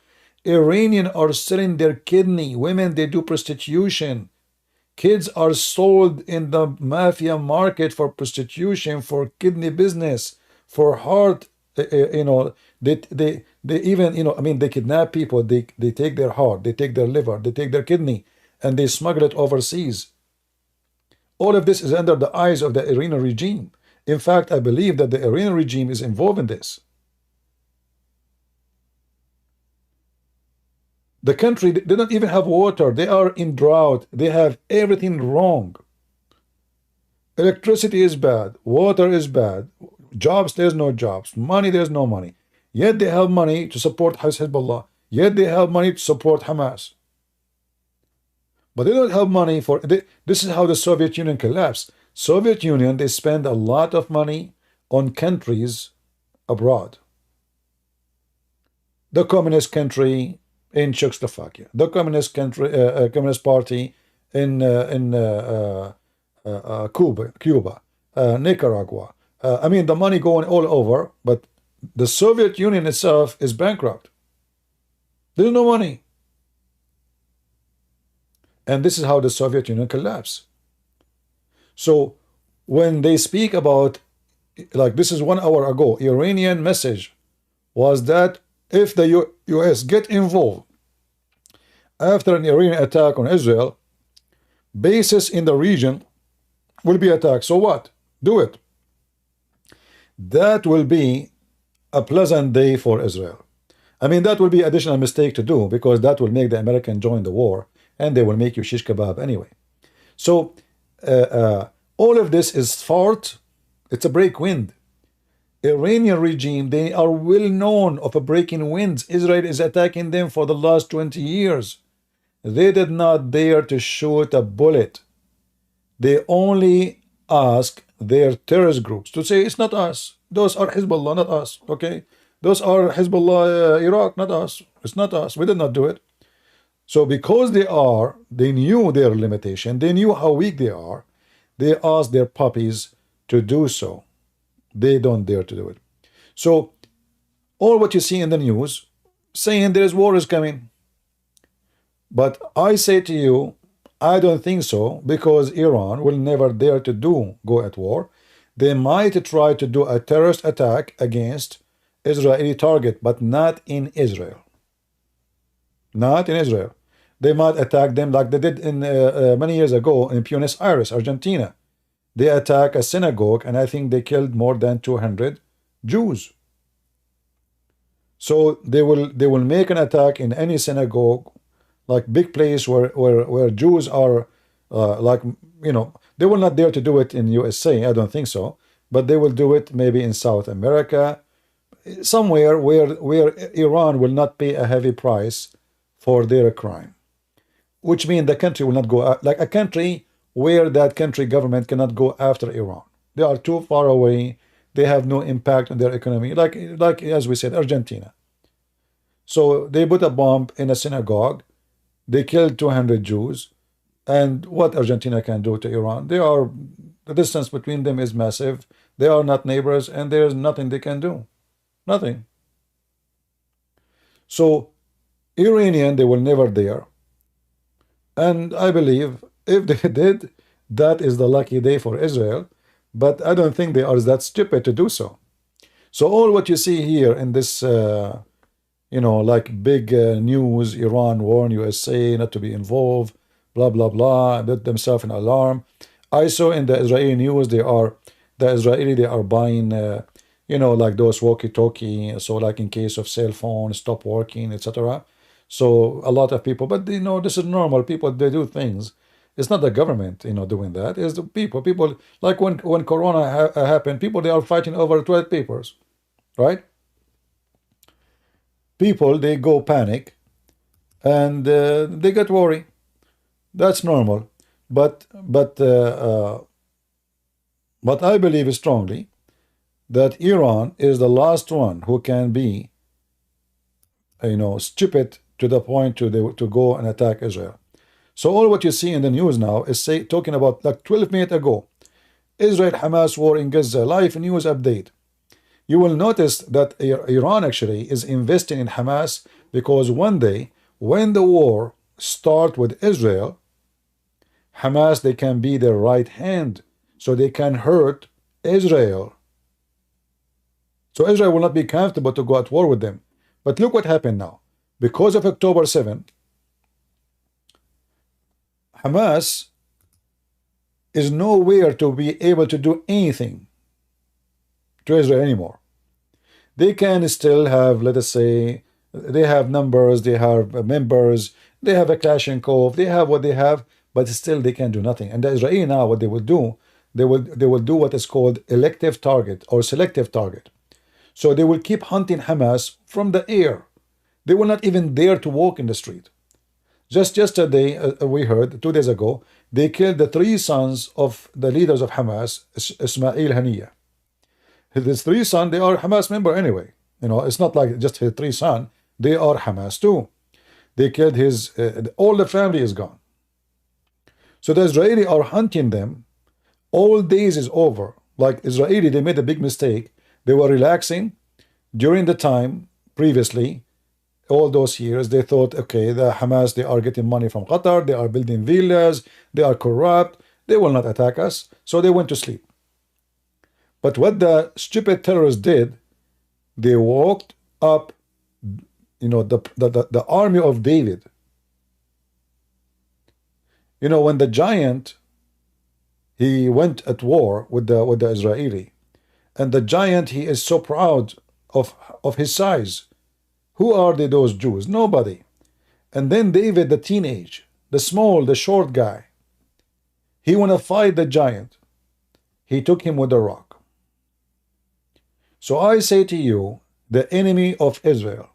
A: Iranians are selling their kidney. Women, they do prostitution. Kids are sold in the mafia market for prostitution, for kidney business, for heart. They even, they kidnap people. They take their heart, they take their liver, they take their kidney, and they smuggle it overseas. All of this is under the eyes of the Iranian regime. In fact, I believe that the Iranian regime is involved in this. The country, they don't even have water. They are in drought. They have everything wrong. Electricity is bad. Water is bad. Jobs, there's no jobs. Money, there's no money. Yet they have money to support Hezbollah. Yet they have money to support Hamas. But they don't have money for... This is how the Soviet Union collapsed. Soviet Union, they spend a lot of money on countries abroad. The communist country in Czechoslovakia, the communist country, communist party in Cuba, Nicaragua. I mean, the money going all over, but the Soviet Union itself is bankrupt. There's no money. And this is how the Soviet Union collapsed. So when they speak about, like this is 1 hour ago, Iranian message was that if the US get involved after an Iranian attack on Israel, bases in the region will be attacked. So what? Do it. That will be a pleasant day for Israel. I mean, that will be additional mistake to do, because that will make the American join the war, and they will make you shish kebab anyway. So all of this is fault. It's a break wind. Iranian regime, they are well known of a breaking winds. Israel is attacking them for the last 20 years. They did not dare to shoot a bullet. They only ask their terrorist groups to say, it's not us. Those are Hezbollah, not us. Okay? Those are Hezbollah, Iraq, not us. It's not us. We did not do it. So because they knew their limitation, they knew how weak they are, they asked their puppies to do so. They don't dare to do it. So all what you see in the news saying there is war is coming. But I say to you, I don't think so, because Iran will never dare to go at war. They might try to do a terrorist attack against Israeli target, but not in Israel. Not in Israel. They might attack them like they did in many years ago in Buenos Aires, Argentina. They attack a synagogue, and I think they killed more than 200 Jews. So they will make an attack in any synagogue, like big place where Jews are, like, you know, they will not dare to do it in USA. I don't think so, but they will do it maybe in South America, somewhere where Iran will not pay a heavy price for their crime, which means the country will not go like a country where that country government cannot go after Iran. They are too far away. They have no impact on their economy, like as we said, Argentina. So they put a bomb in a synagogue. They killed 200 Jews. And what Argentina can do to Iran? The distance between them is massive. They are not neighbors, and there is nothing they can do. Nothing. So Iranian, they will never dare. And I believe if they did, that is the lucky day for Israel. But I don't think they are that stupid to do so. So all what you see here in this, like big news, Iran warn USA not to be involved, blah, blah, blah, put themselves in alarm. I saw in the Israeli news, they are buying, like those walkie-talkie, so like in case of cell phone stop working, etc. So a lot of people, but this is normal. People, they do things. It's not the government, doing that. It's the people. People, like when Corona happened, people, they are fighting over toilet papers, right? People, they go panic, and they get worried. That's normal. But I believe strongly that Iran is the last one who can be, stupid to the point to go and attack Israel. So all what you see in the news now is talking about, like 12 minutes ago, Israel-Hamas war in Gaza, live news update. You will notice that Iran actually is investing in Hamas, because one day when the war starts with Israel, Hamas, they can be their right hand, so they can hurt Israel. So Israel will not be comfortable to go at war with them. But look what happened now. Because of October 7, Hamas is nowhere to be able to do anything to Israel anymore. They can still have, let us say, they have numbers, they have members, they have a Kalashnikov, they have what they have, but still they can do nothing. And the Israeli now, what they will do, they will do what is called elective target or selective target. So they will keep hunting Hamas from the air. They will not even dare to walk in the street. Just yesterday, we heard, 2 days ago, they killed the 3 sons of the leaders of Hamas, Ismail Haniyeh. His 3 sons, they are Hamas member anyway. It's not like just his 3 sons. They are Hamas too. They killed his, all the family is gone. So the Israeli are hunting them. All days is over. Like Israeli, they made a big mistake. They were relaxing during the time previously. All those years, they thought, okay, the Hamas, they are getting money from Qatar, they are building villas, they are corrupt, they will not attack us, so they went to sleep. But what the stupid terrorists did, they walked up, the army of David. You know, when the giant, he went at war with the Israeli, and the giant, he is so proud of his size. Who are they, those Jews? Nobody. And then David, the teenage, the small, the short guy, he want to fight the giant. He took him with a rock. So I say to you, the enemy of Israel,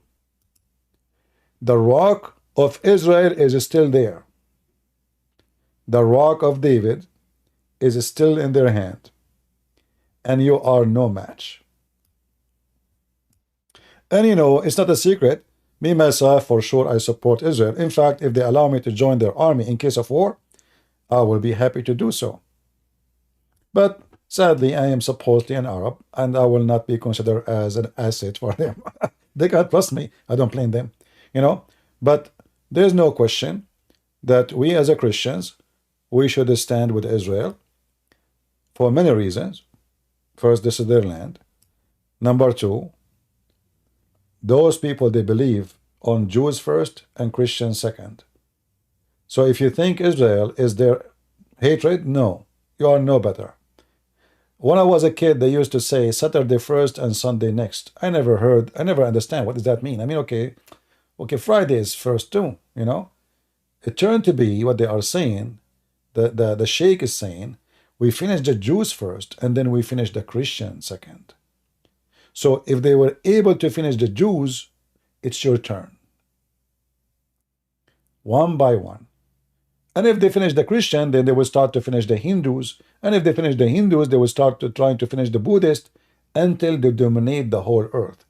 A: the rock of Israel is still there. The rock of David is still in their hand, and you are no match. And you know, it's not a secret. Me, myself, for sure, I support Israel. In fact, if they allow me to join their army in case of war, I will be happy to do so. But sadly, I am supposedly an Arab, and I will not be considered as an asset for them. They can't trust me. I don't blame them, you know. But there's no question that we as a Christians, we should stand with Israel for many reasons. First, this is their land. Number two, those people, they believe on Jews first and Christians second. So if you think Israel is their hatred, no, you are no better. When I was a kid, they used to say Saturday first and Sunday next. I never understand what does that mean. I mean, okay, Friday is first too, you know. It turned to be what they are saying, the Sheikh is saying, we finish the Jews first and then we finish the Christians second. So if they were able to finish the Jews, it's your turn. One by one. And if they finish the Christian, then they will start to finish the Hindus. And if they finish the Hindus, they will start trying to finish the Buddhists until they dominate the whole earth.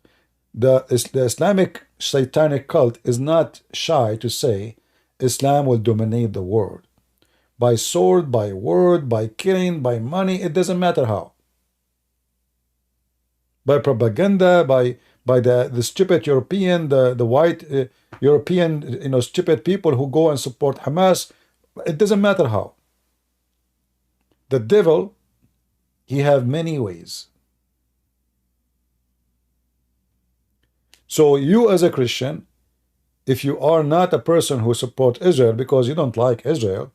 A: The Islamic satanic cult is not shy to say Islam will dominate the world. By sword, by word, by killing, by money, it doesn't matter how. By propaganda, by the stupid European, the white European, you know, stupid people who go and support Hamas. It doesn't matter how. The devil, he have many ways. So you as a Christian, if you are not a person who support Israel because you don't like Israel,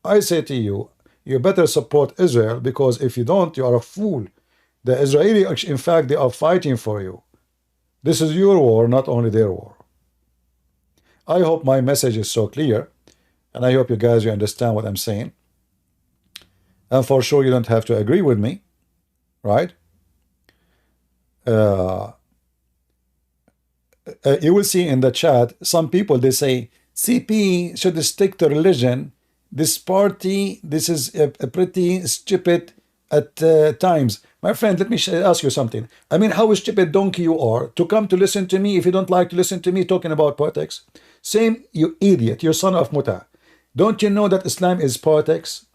A: I say to you, you better support Israel, because if you don't, you are a fool. The Israeli, in fact, they are fighting for you. This is your war, not only their war. I hope my message is so clear, and I hope you guys, you understand what I'm saying. And for sure, you don't have to agree with me, right? You will see in the chat, some people, they say, CP should stick to religion. This party, this is a pretty stupid at times. My friend, let me ask you something. I mean, how stupid donkey you are to come to listen to me if you don't like to listen to me talking about politics. Same, you idiot, you son of Muta. Don't you know that Islam is politics?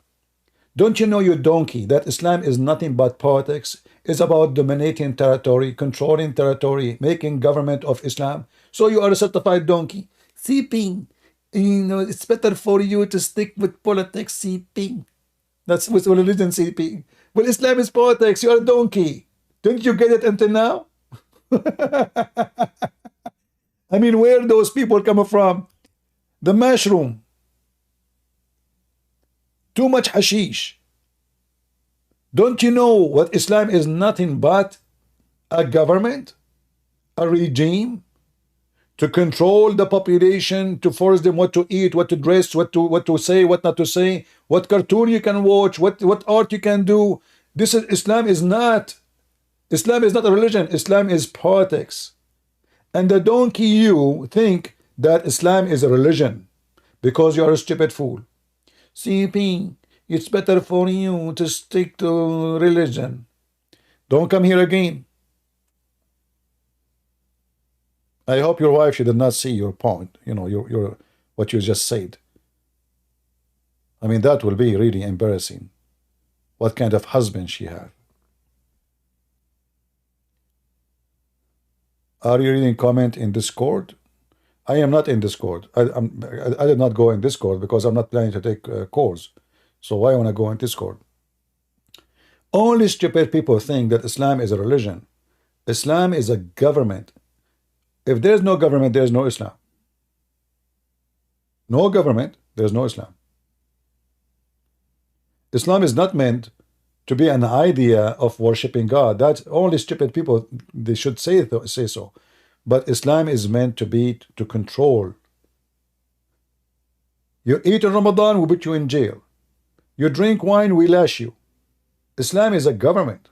A: Don't you know, you donkey, that Islam is nothing but politics? It's about dominating territory, controlling territory, making government of Islam. So you are a certified donkey. CP, you know, it's better for you to stick with politics, CP. That's with religion, CP. Well, Islam is politics. You are a donkey. Didn't you get it until now? I mean, where those people come from? The mushroom. Too much hashish. Don't you know what Islam is? Nothing but a government, a regime to control the population, to force them what to eat, what to dress, what to say, what not to say, what cartoon you can watch, what art you can do. This is Islam is not a religion. Islam is politics. And the donkey, you think that Islam is a religion because you are a stupid fool. CP, it's better for you to stick to religion. Don't come here again. I hope your wife, she did not see your point, you know, your what you just said. I mean, that will be really embarrassing. What kind of husband she has. Are you reading comment in Discord? I am not in Discord. I did not go in Discord because I'm not planning to take calls. So why want to go in Discord? Only stupid people think that Islam is a religion. Islam is a government. If there's no government, there's no Islam. No government, there's no Islam. Islam is not meant to be an idea of worshiping God. That's only stupid people, they should say so. But Islam is meant to be to control. You eat in Ramadan, we put you in jail. You drink wine, we lash you. Islam is a government.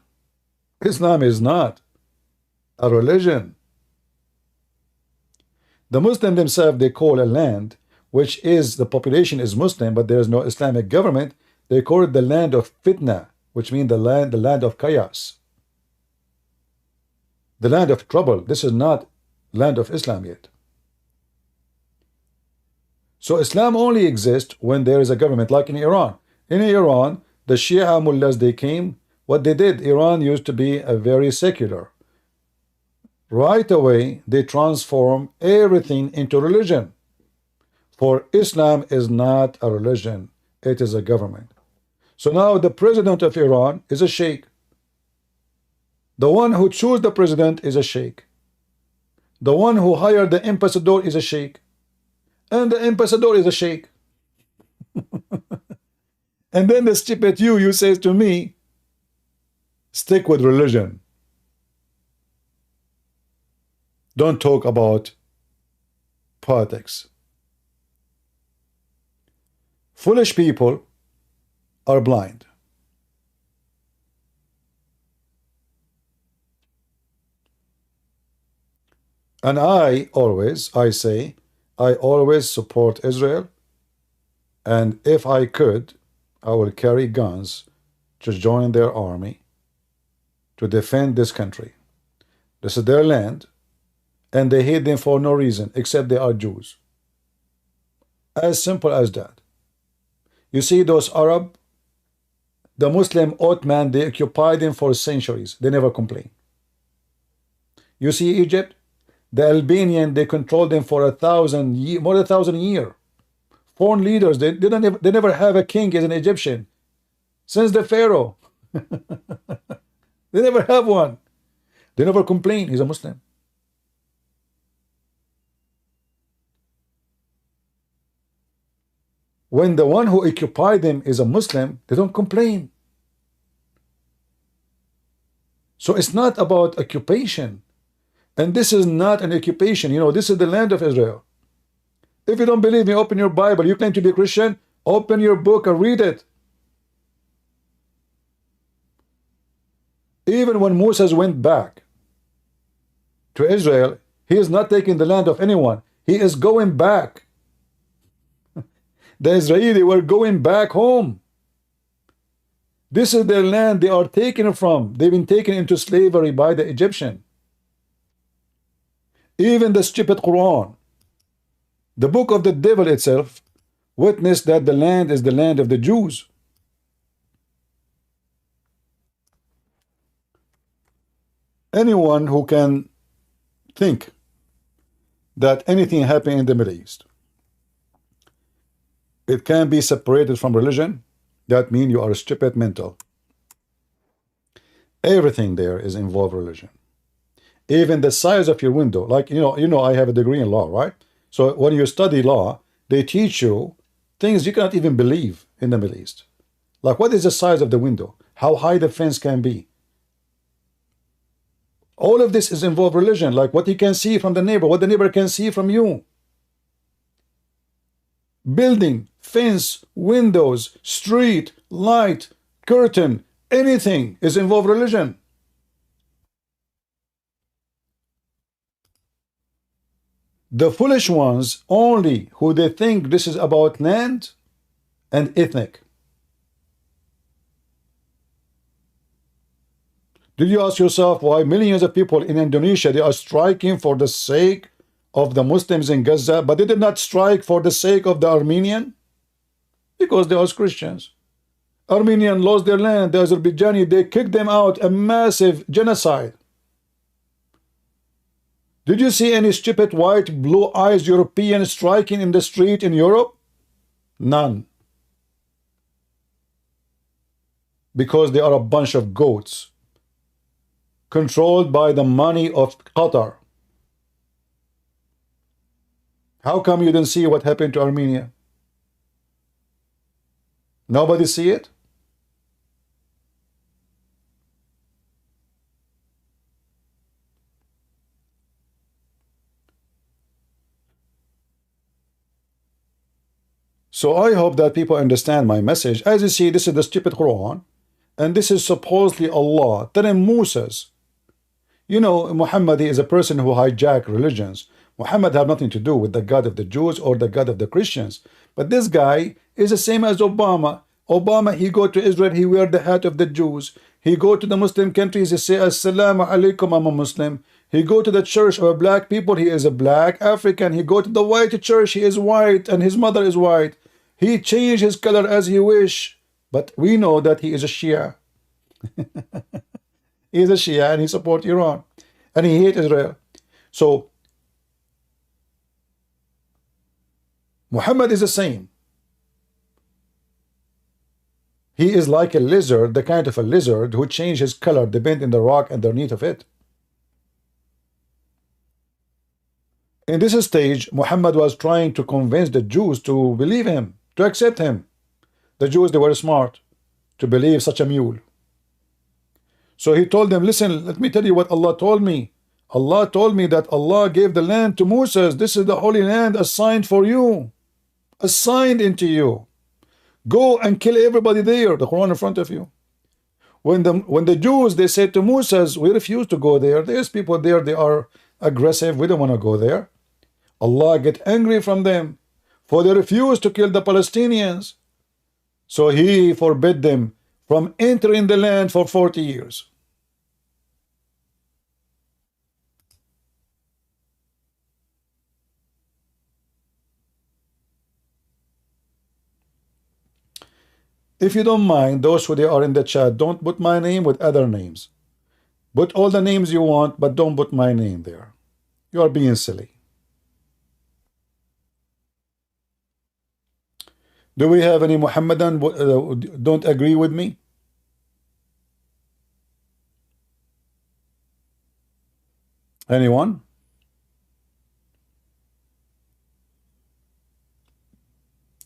A: Islam is not a religion. The Muslim themselves, they call a land which is, the population is Muslim, but there is no Islamic government, they call it the land of fitna, which means the land of chaos, the land of trouble. This is not land of Islam yet. So Islam only exists when there is a government, like in Iran. In Iran, the Shia mullahs, they came, what they did, Iran used to be a very secular. Right away, they transform everything into religion. For Islam is not a religion, it is a government. So now the president of Iran is a sheikh. The one who chose the president is a sheikh. The one who hired the ambassador is a sheikh. And the ambassador is a sheikh. And then the stupid you says to me, stick with religion. Don't talk about politics. Foolish people are blind. And I always support Israel. And if I could, I will carry guns to join their army to defend this country. This is their land, and they hate them for no reason except they are Jews. As simple as that. You see those Arab, the Muslim Ottoman, they occupied them for centuries. They never complain. You see Egypt, the Albanian, they controlled them for more than 1,000 years. Foreign leaders, they never have a king as an Egyptian. Since the Pharaoh. They never have one. They never complain. He's a Muslim. When the one who occupied them is a Muslim, they don't complain. So it's not about occupation. And this is not an occupation. You know, this is the land of Israel. If you don't believe me, open your Bible. You claim to be a Christian, open your book and read it. Even when Moses went back to Israel, he is not taking the land of anyone. He is going back. The Israelis were going back home. This is their land they are taken from. They've been taken into slavery by the Egyptian. Even the stupid Qur'an, the book of the devil itself, witnessed that the land is the land of the Jews. Anyone who can think that anything happened in the Middle East, it can be separated from religion, that means you are stupid mental. Everything there is involved religion. Even the size of your window, like you know, I have a degree in law, right? So when you study law, they teach you things you cannot even believe in the Middle East. Like what is the size of the window? How high the fence can be? All of this is involved religion, like what you can see from the neighbor, what the neighbor can see from you. Building, fence, windows, street, light, curtain, anything is involved religion. The foolish ones only who they think this is about land and ethnic. Did you ask yourself why millions of people in Indonesia, they are striking for the sake of the Muslims in Gaza, but they did not strike for the sake of the Armenian? Because they are Christians. Armenian lost their land, the Azerbaijani, they kicked them out, a massive genocide. Did you see any stupid white, blue-eyed European striking in the street in Europe? None. Because they are a bunch of goats, controlled by the money of Qatar. How come you didn't see what happened to Armenia? Nobody see it? So I hope that people understand my message. As you see, this is the stupid Quran, and this is supposedly Allah telling Moses. You know, Muhammad is a person who hijacked religions. Muhammad had nothing to do with the God of the Jews or the God of the Christians. But this guy is the same as Obama. Obama, he go to Israel, he wear the hat of the Jews. He go to the Muslim countries, he say, Assalamu alaikum, I'm a Muslim. He go to the church of black people, he is a black African. He go to the white church, he is white, and his mother is white. He change his color as he wish. But we know that he is a Shia. He is a Shia and he support Iran. And he hate Israel. So, Muhammad is the same. He is like a lizard, the kind of a lizard who changed his color depending on the rock underneath of it. In this stage, Muhammad was trying to convince the Jews to believe him, to accept him. The Jews, they were smart to believe such a mule. So he told them, listen, let me tell you what Allah told me. Allah told me that Allah gave the land to Moses. This is the holy land assigned for you, assigned into you. Go and kill everybody there, the Quran in front of you. When the Jews, they said to Moses, we refuse to go there. There's people there, they are aggressive. We don't want to go there. Allah get angry from them, for they refused to kill the Palestinians. So he forbid them from entering the land for 40 years. If you don't mind, those who they are in the chat, don't put my name with other names. Put all the names you want, but don't put my name there. You are being silly. Do we have any Muhammadan don't agree with me? Anyone?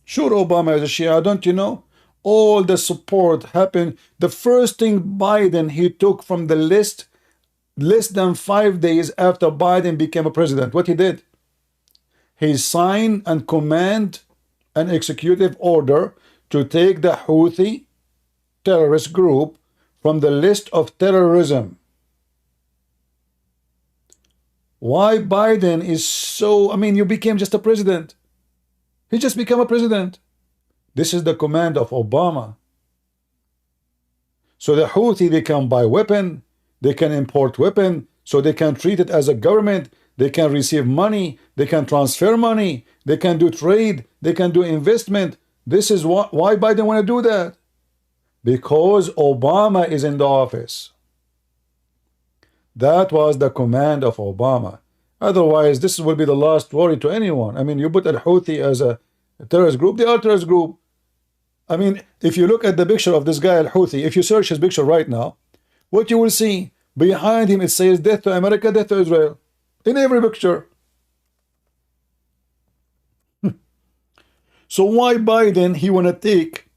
A: Sure, Obama is a Shia, don't you know? All the support happened. The first thing Biden, he took from the list, less than 5 days after Biden became a president, what he did? He signed and command an executive order to take the Houthi terrorist group from the list of terrorism. Why Biden is so, I mean, you became just a president. He just became a president. This is the command of Obama. So the Houthi, they can buy weapon, they can import weapon, so they can treat it as a government, they can receive money, they can transfer money, they can do trade, they can do investment. This is why Biden want to do that. Because Obama is in the office. That was the command of Obama. Otherwise, this will be the last worry to anyone. I mean, you put Al-Houthi as a terrorist group, they are a terrorist group. I mean, if you look at the picture of this guy Al-Houthi, if you search his picture right now, what you will see, behind him it says death to America, death to Israel. In every picture. So why Biden, he want to take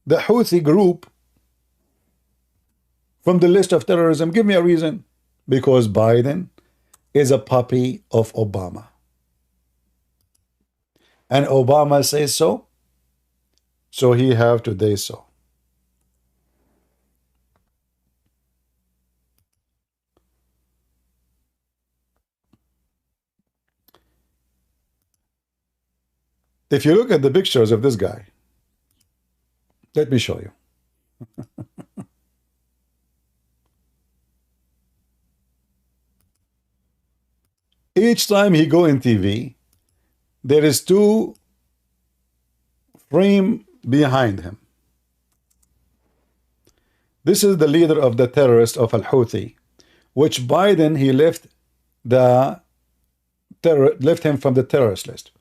A: the Houthi group from the list of terrorism? Give me a reason. Because Biden is a puppy of Obama. And Obama says so. So he have to do so. If you look at the pictures of this guy, let me show you. Each time he go in TV, there is two frame behind him. This is the leader of the terrorist of Al-Houthi, which Biden, he left him from the terrorist list.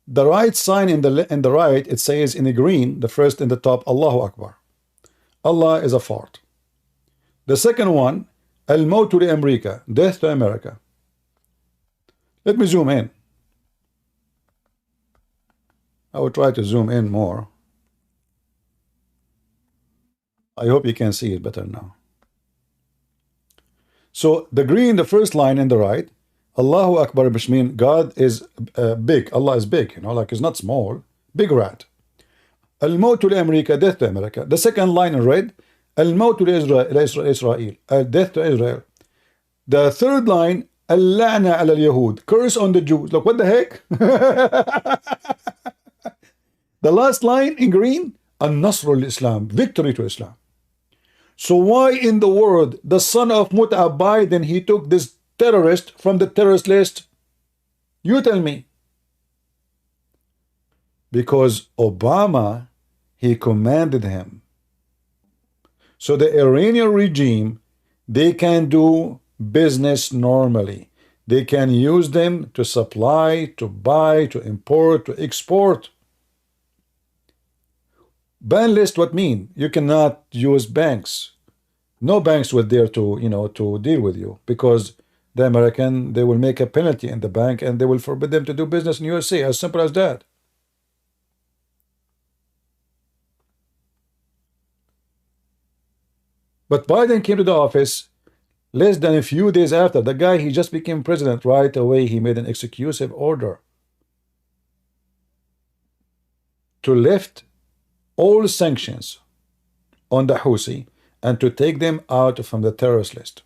A: The right sign in the right, it says in the green, the first in the top, Allahu Akbar. Allah is a fart. The second one, Al-Mautu li America, death to America. Let me zoom in. I will try to zoom in more. I hope you can see it better now. So the green, the first line in the right, Allahu Akbar, which means God is big. Allah is big, you know, like he's not small. Big rat. Al-Mawt America, death to America. The second line in red, Al-Mawt Israel, death to Israel. The third line, Al-La'na al-Yahud, curse on the Jews. Look, what the heck? The last line in green, Al-Nasr al-Islam, victory to Islam. So why in the world the son of Mut'a Biden, he took this terrorist from the terrorist list? You tell me. Because Obama, he commanded him. So the Iranian regime, they can do business normally. They can use them to supply, to buy, to import, to export. Ban list what mean? You cannot use banks. No banks will dare to, you know, to deal with you, because the American, they will make a penalty in the bank and they will forbid them to do business in USA. As simple as that. But Biden came to the office less than a few days after. The guy, he just became president. Right away, he made an executive order to lift all sanctions on the Houthi and to take them out from the terrorist list.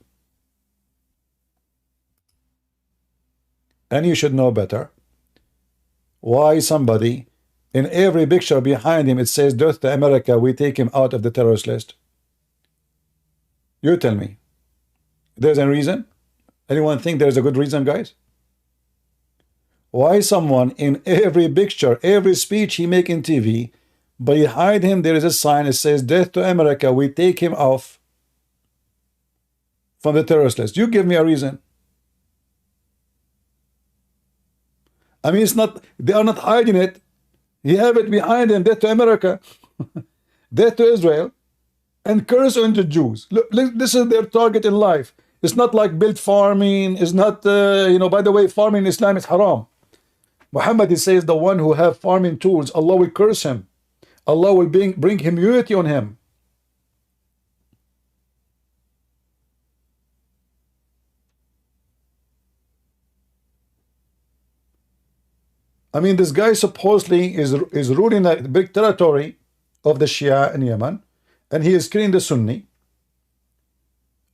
A: And you should know better why somebody, in every picture behind him, it says, death to America, we take him out of the terrorist list. You tell me. There's a reason? Anyone think there's a good reason, guys? Why someone in every picture, every speech he make in TV, behind him there is a sign that says, death to America, we take him off from the terrorist list? You give me a reason. I mean, it's not, they are not hiding it. You have it behind them, death to America, death to Israel, and curse on the Jews. Look, this is their target in life. It's not like build farming. It's not, you know, by the way, farming in Islam is haram. Muhammad, he says, the one who have farming tools, Allah will curse him. Allah will bring immunity on him. I mean, this guy supposedly is ruling a big territory of the Shia in Yemen, and he is killing the Sunni.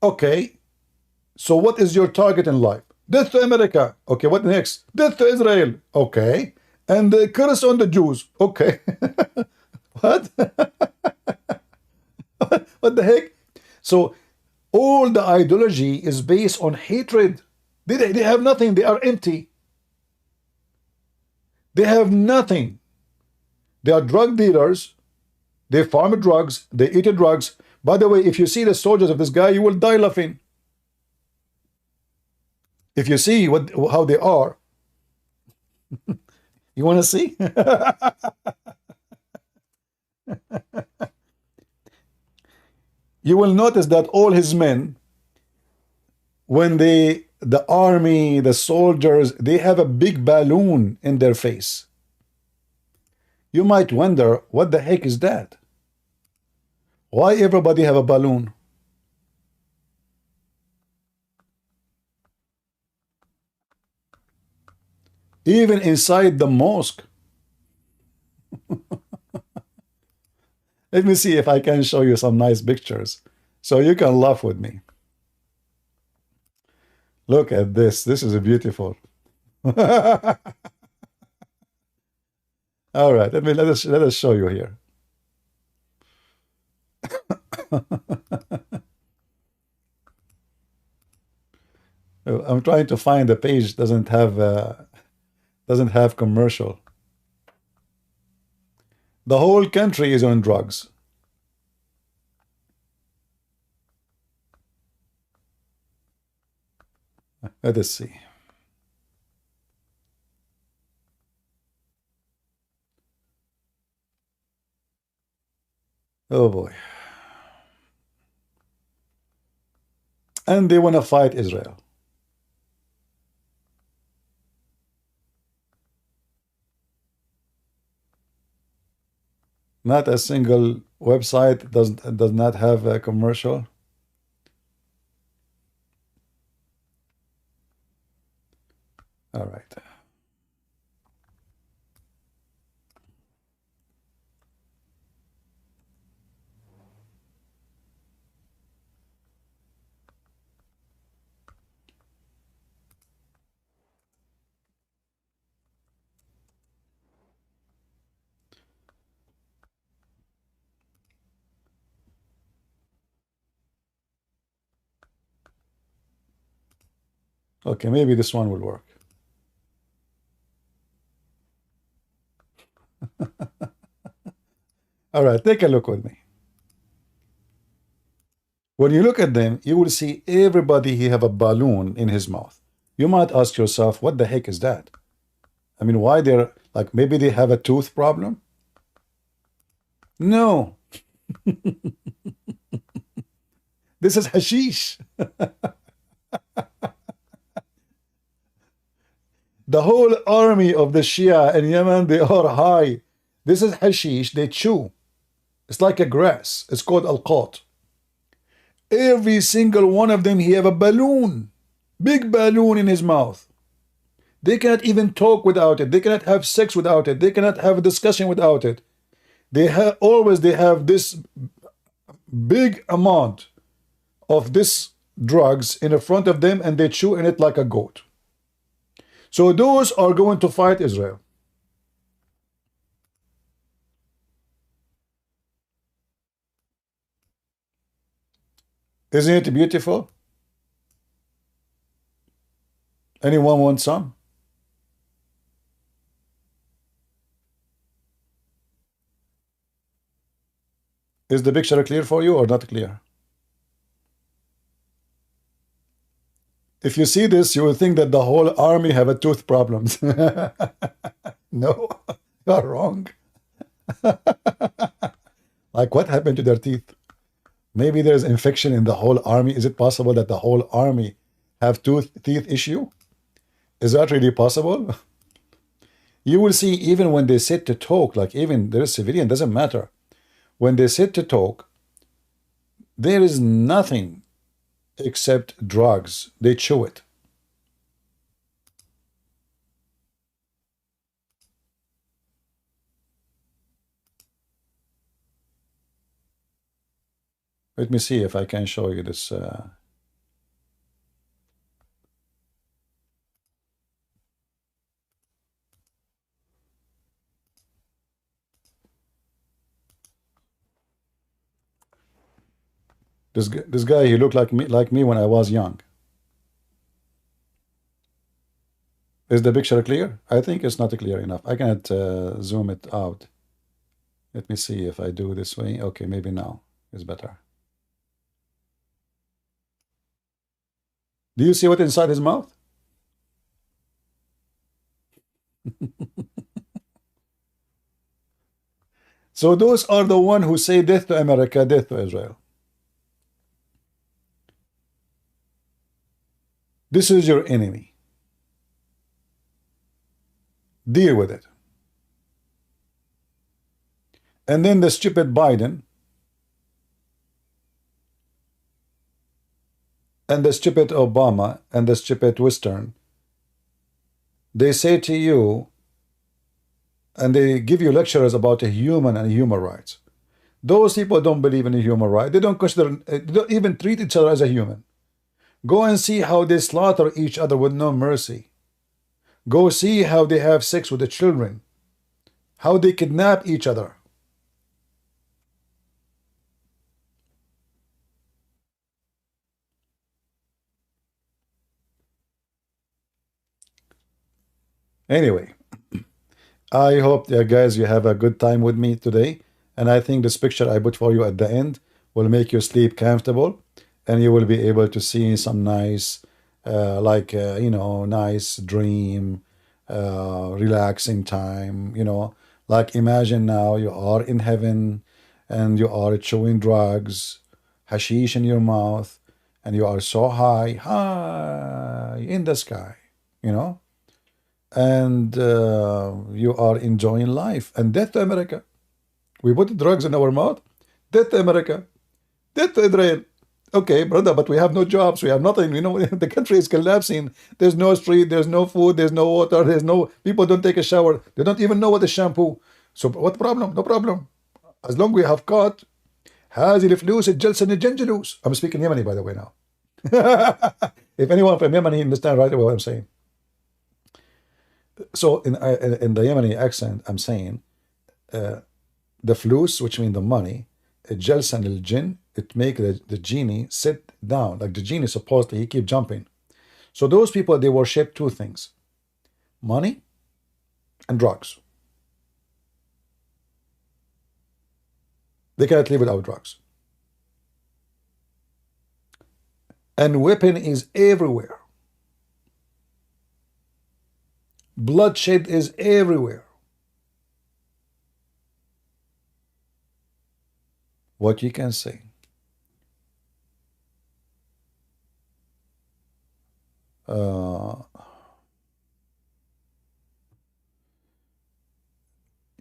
A: Okay, so what is your target in life? Death to America. Okay, what next? Death to Israel. Okay, and the curse on the Jews. Okay. What? What the heck? So all the ideology is based on hatred. They have nothing. They are empty. They have nothing. They are drug dealers. They farm drugs. They eat drugs. By the way, if you see the soldiers of this guy, you will die laughing. If you see how they are, you want to see? You will notice that all his men, when the army, the soldiers, they have a big balloon in their face. You might wonder, what the heck is that? Why everybody have a balloon? Even inside the mosque. Let me see if I can show you some nice pictures so you can laugh with me. Look at this. This is beautiful. All right, let us show you here. I'm trying to find the page doesn't have commercial. The whole country is on drugs. Let us see. Oh boy. And they want to fight Israel. Not a single website does not have a commercial. All right. Okay, maybe this one will work. All right, take a look with me. When you look at them, you will see everybody he have a balloon in his mouth. You might ask yourself, what the heck is that? I mean, why they're like, maybe they have a tooth problem? No, this is hashish. The whole army of the Shia in Yemen, they are high. This is hashish, they chew. It's like a grass. It's called al-qat. Every single one of them, he have a balloon. Big balloon in his mouth. They cannot even talk without it. They cannot have sex without it. They cannot have a discussion without it. They have this big amount of this drugs in the front of them, and they chew in it like a goat. So those are going to fight Israel. Isn't it beautiful? Anyone want some? Is the picture clear for you or not clear? If you see this, you will think that the whole army have a tooth problems. No, you are wrong. Like, what happened to their teeth? Maybe there's infection in the whole army. Is it possible that the whole army have teeth issue? Is that really possible? You will see even when they sit to talk, like even there is civilian, doesn't matter. When they sit to talk, there is nothing except drugs. They chew it. Let me see if I can show you this. This guy, he looked like me when I was young. Is the picture clear? I think it's not clear enough. I cannot zoom it out. Let me see if I do this way. Okay, maybe now it's better. Do you see what inside his mouth? So those are the one who say death to America, death to Israel. This is your enemy. Deal with it. And then the stupid Biden and the stupid Obama and the stupid Western, they say to you, and they give you lectures about a human and human rights. Those people don't believe in a human right. They don't consider, they don't even treat each other as a human. Go and see how they slaughter each other with no mercy. Go see how they have sex with the children, how they kidnap each other. Anyway, I hope, guys, you have a good time with me today. And I think this picture I put for you at the end will make you sleep comfortable. And you will be able to see some nice, nice dream, relaxing time, Like imagine now you are in heaven and you are chewing drugs, hashish in your mouth, and you are so high in the sky, and you are enjoying life. And death to America. We put drugs in our mouth. Death to America. Death to Israel. Okay, brother, but we have no jobs. We have nothing. You know, the country is collapsing. There's no street. There's no food. There's no water. There's no people don't take a shower. They don't even know what is shampoo. So what problem? No problem. As long we have caught هذه الفلوس الجلسة الجنجلوس. I'm speaking Yemeni by the way now. If anyone from Yemeni understand right away what I'm saying. So in the Yemeni accent, I'm saying the flus, which means the money, الجلسة الجن, it make the genie sit down. Like the genie supposedly he keep jumping. So those people, they worship two things: money and drugs. They cannot live without drugs. And weapon is everywhere. Bloodshed is everywhere. What you can say?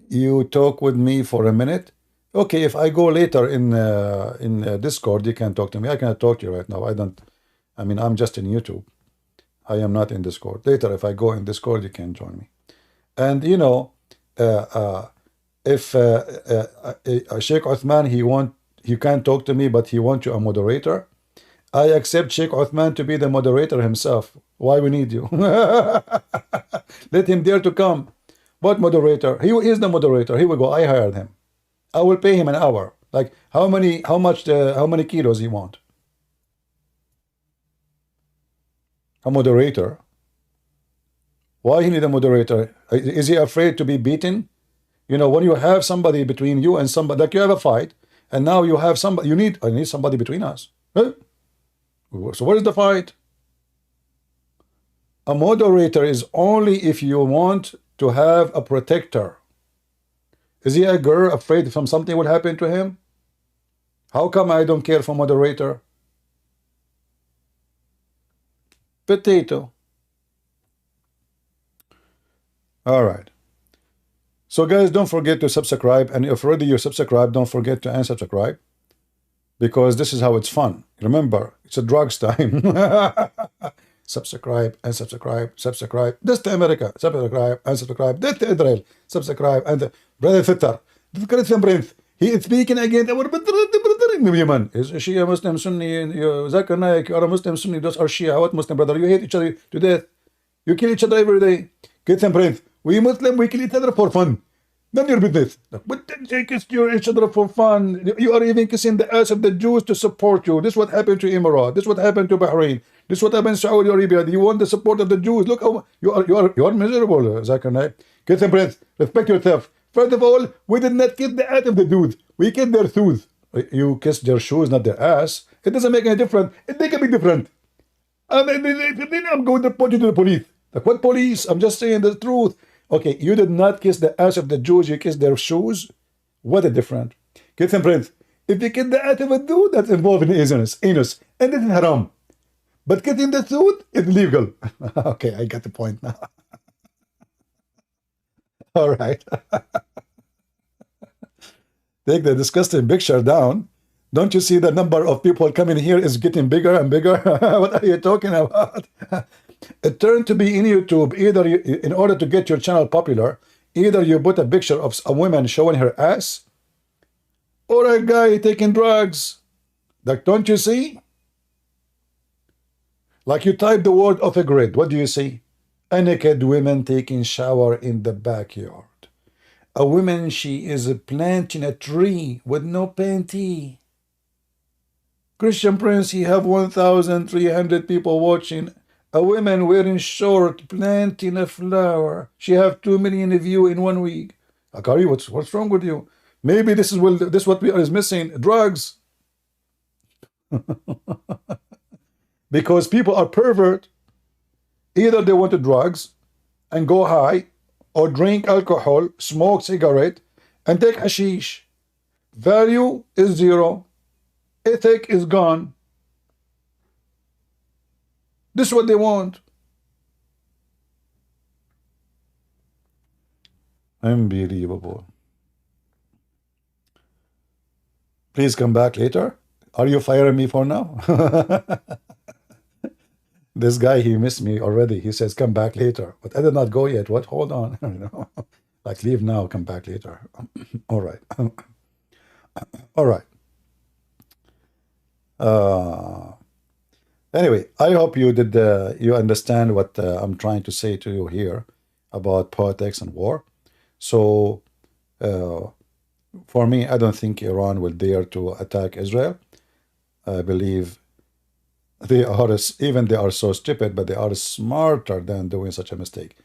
A: You talk with me for a minute. Okay, if I go later in Discord, you can talk to me. I cannot talk to you right now. I mean, I'm just in YouTube. I am not in Discord. Later, if I go in Discord, you can join me. And you know, if Sheikh Uthman, he can't talk to me, but he wants you a moderator, I accept Sheikh Uthman to be the moderator himself. Why we need you? Let him dare to come. What moderator? He is the moderator. Here we go. I hired him. I will pay him an hour. Like how many kilos he want? A moderator. Why he need a moderator? Is he afraid to be beaten? You know, when you have somebody between you and somebody, like you have a fight, and now you have somebody, I need somebody between us. Huh? So what is the fight? A moderator is only if you want to have a protector. Is he a girl afraid from something will happen to him? How come I don't care for moderator? Potato. All right. So guys, don't forget to subscribe. And if already you subscribe, don't forget to unsubscribe. Because this is how it's fun. Remember, it's a drugs time. Subscribe, unsubscribe, subscribe. This to America. Subscribe, unsubscribe. This to Israel. Subscribe, and brother Fitter. He is speaking again. Yemen is Shia Muslim Sunni. Zakir Naik, you are a Muslim Sunni. Those are Shia. What Muslim brother? You hate each other to death. You kill each other every day. Get some breath. We Muslim, we kill each other for fun. None of your business. But they kiss each other for fun. You are even kissing the ass of the Jews to support you. This is what happened to Emirates. This is what happened to Bahrain. This is what happened to Saudi Arabia. You want the support of the Jews. Look how you are miserable, Zakir Naik. Get some breath. Respect yourself. First of all, we did not kiss the ass of the Jews. We kissed their shoes. You kiss their shoes, not their ass. It doesn't make any difference. It make a big difference. Then I'm going to report you to the police. Like, what police? I'm just saying the truth. Okay, you did not kiss the ass of the Jews, you kissed their shoes. What a difference. Kiss and prince. If you kiss the ass of a dude, that's involved in anus. And this is haram. But kissing the suit is legal. Okay, I got the point now. All right. Take the disgusting picture down. Don't you see the number of people coming here is getting bigger and bigger? What are you talking about? It turned to be in YouTube, either in order to get your channel popular, either you put a picture of a woman showing her ass, or a guy taking drugs. Like, don't you see? Like you type the word off a grid, what do you see? A naked woman taking shower in the backyard. A woman, she is planting a tree with no panty. Christian Prince, he have 1,300 people watching. A woman wearing short, planting a flower. She have 2 million views in 1 week. Akari, what's wrong with you? Maybe this is what we are missing. Drugs. Because people are pervert. Either they want to drugs and go high, or drink alcohol, smoke cigarette, and take hashish. Value is zero. Ethic is gone. This is what they want. Unbelievable. Please come back later. Are you firing me for now? This guy, he missed me already. He says, come back later. But I did not go yet. What? Hold on. Like, leave now, come back later. All right. All right. Anyway, I hope you did you understand what I'm trying to say to you here about politics and war. So, for me, I don't think Iran will dare to attack Israel. I believe they are, even they are so stupid, but they are smarter than doing such a mistake.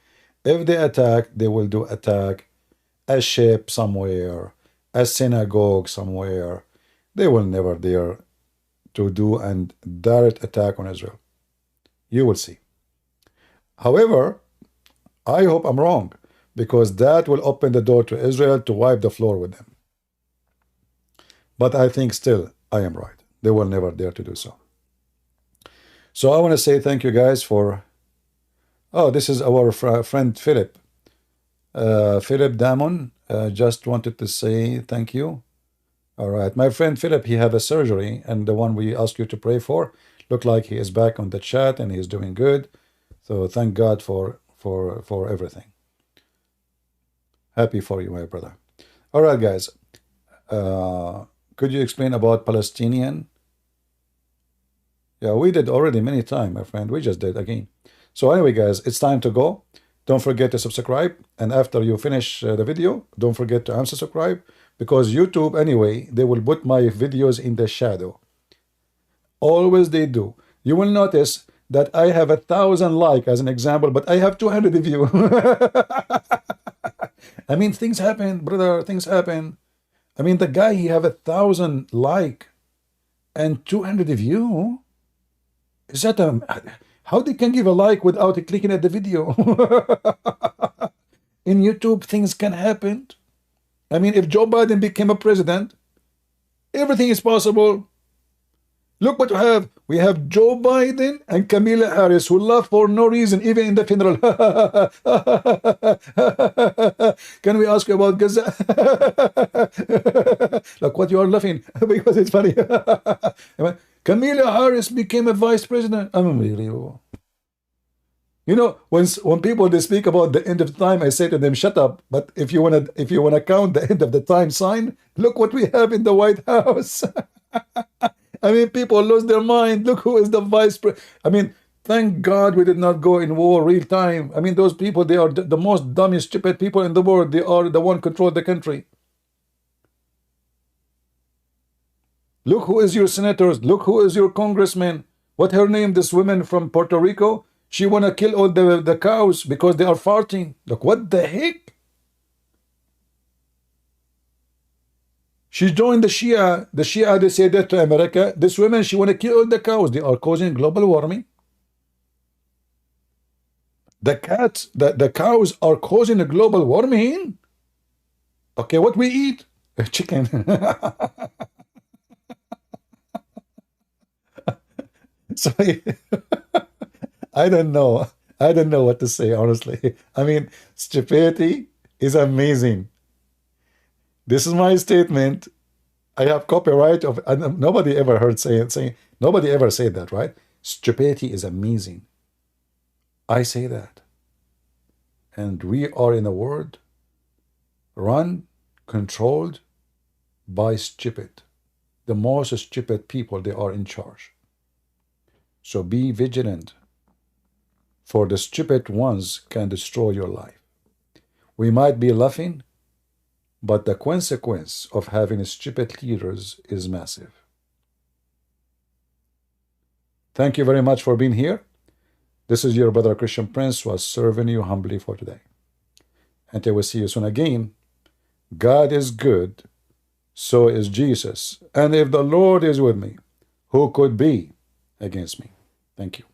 A: If they attack, they will do attack a ship somewhere, a synagogue somewhere. They will never dare to do a direct attack on Israel. You will see. However, I hope I'm wrong, because that will open the door to Israel to wipe the floor with them. But I think still I am right. They will never dare to do so. So I want to say thank you guys for... Oh, this is our friend Philip. Philip Damon just wanted to say thank you. All right. My friend Philip, he had a surgery, and the one we asked you to pray for, looked like he is back on the chat and he's doing good. So thank God for everything. Happy for you, my brother. All right, guys. Could you explain about Palestinian? Yeah, we did already many times, my friend. We just did again. So anyway, guys, it's time to go. Don't forget to subscribe. And after you finish the video, don't forget to unsubscribe, because YouTube, anyway, they will put my videos in the shadow. Always they do. You will notice that I have 1,000 likes as an example, but I have 200 views. I mean, things happen, brother. Things happen. I mean, the guy, he have 1,000 likes and 200 views. Is that how they can give a like without clicking at the video? In YouTube, things can happen. I mean, if Joe Biden became a president, everything is possible. Look what we have. We have Joe Biden and Kamala Harris, who laugh for no reason, even in the funeral. Can we ask you about Gaza? Look what you are laughing, because it's funny. Kamala Harris became a vice president. Unbelievable. You know, when people they speak about the end of time, I say to them, "Shut up." But if you wanna count the end of the time sign, look what we have in the White House. I mean, people lose their mind. Look who is the vice president. I mean, thank God we did not go in war real time. I mean, those people, they are the most dumb and stupid people in the world. They are the one control the country. Look who is your senators. Look who is your congressman. What her name? This woman from Puerto Rico. She want to kill all the cows because they are farting. Look, what the heck? She joined the Shia. The Shia, they say that to America. This woman, she want to kill all the cows. They are causing global warming. The cats, the cows are causing a global warming. Okay, what we eat? Chicken. So I don't know. I don't know what to say, honestly. I mean, stupidity is amazing. This is my statement. I have copyright of, and nobody ever heard saying nobody ever said that, right? Stupidity is amazing. I say that. And we are in a world run, controlled by stupid. The most stupid people, they are in charge. So be vigilant, for the stupid ones can destroy your life. We might be laughing, but the consequence of having stupid leaders is massive. Thank you very much for being here. This is your brother Christian Prince, who was serving you humbly for today. Until we see you soon again, God is good, so is Jesus. And if the Lord is with me, who could be against me? Thank you.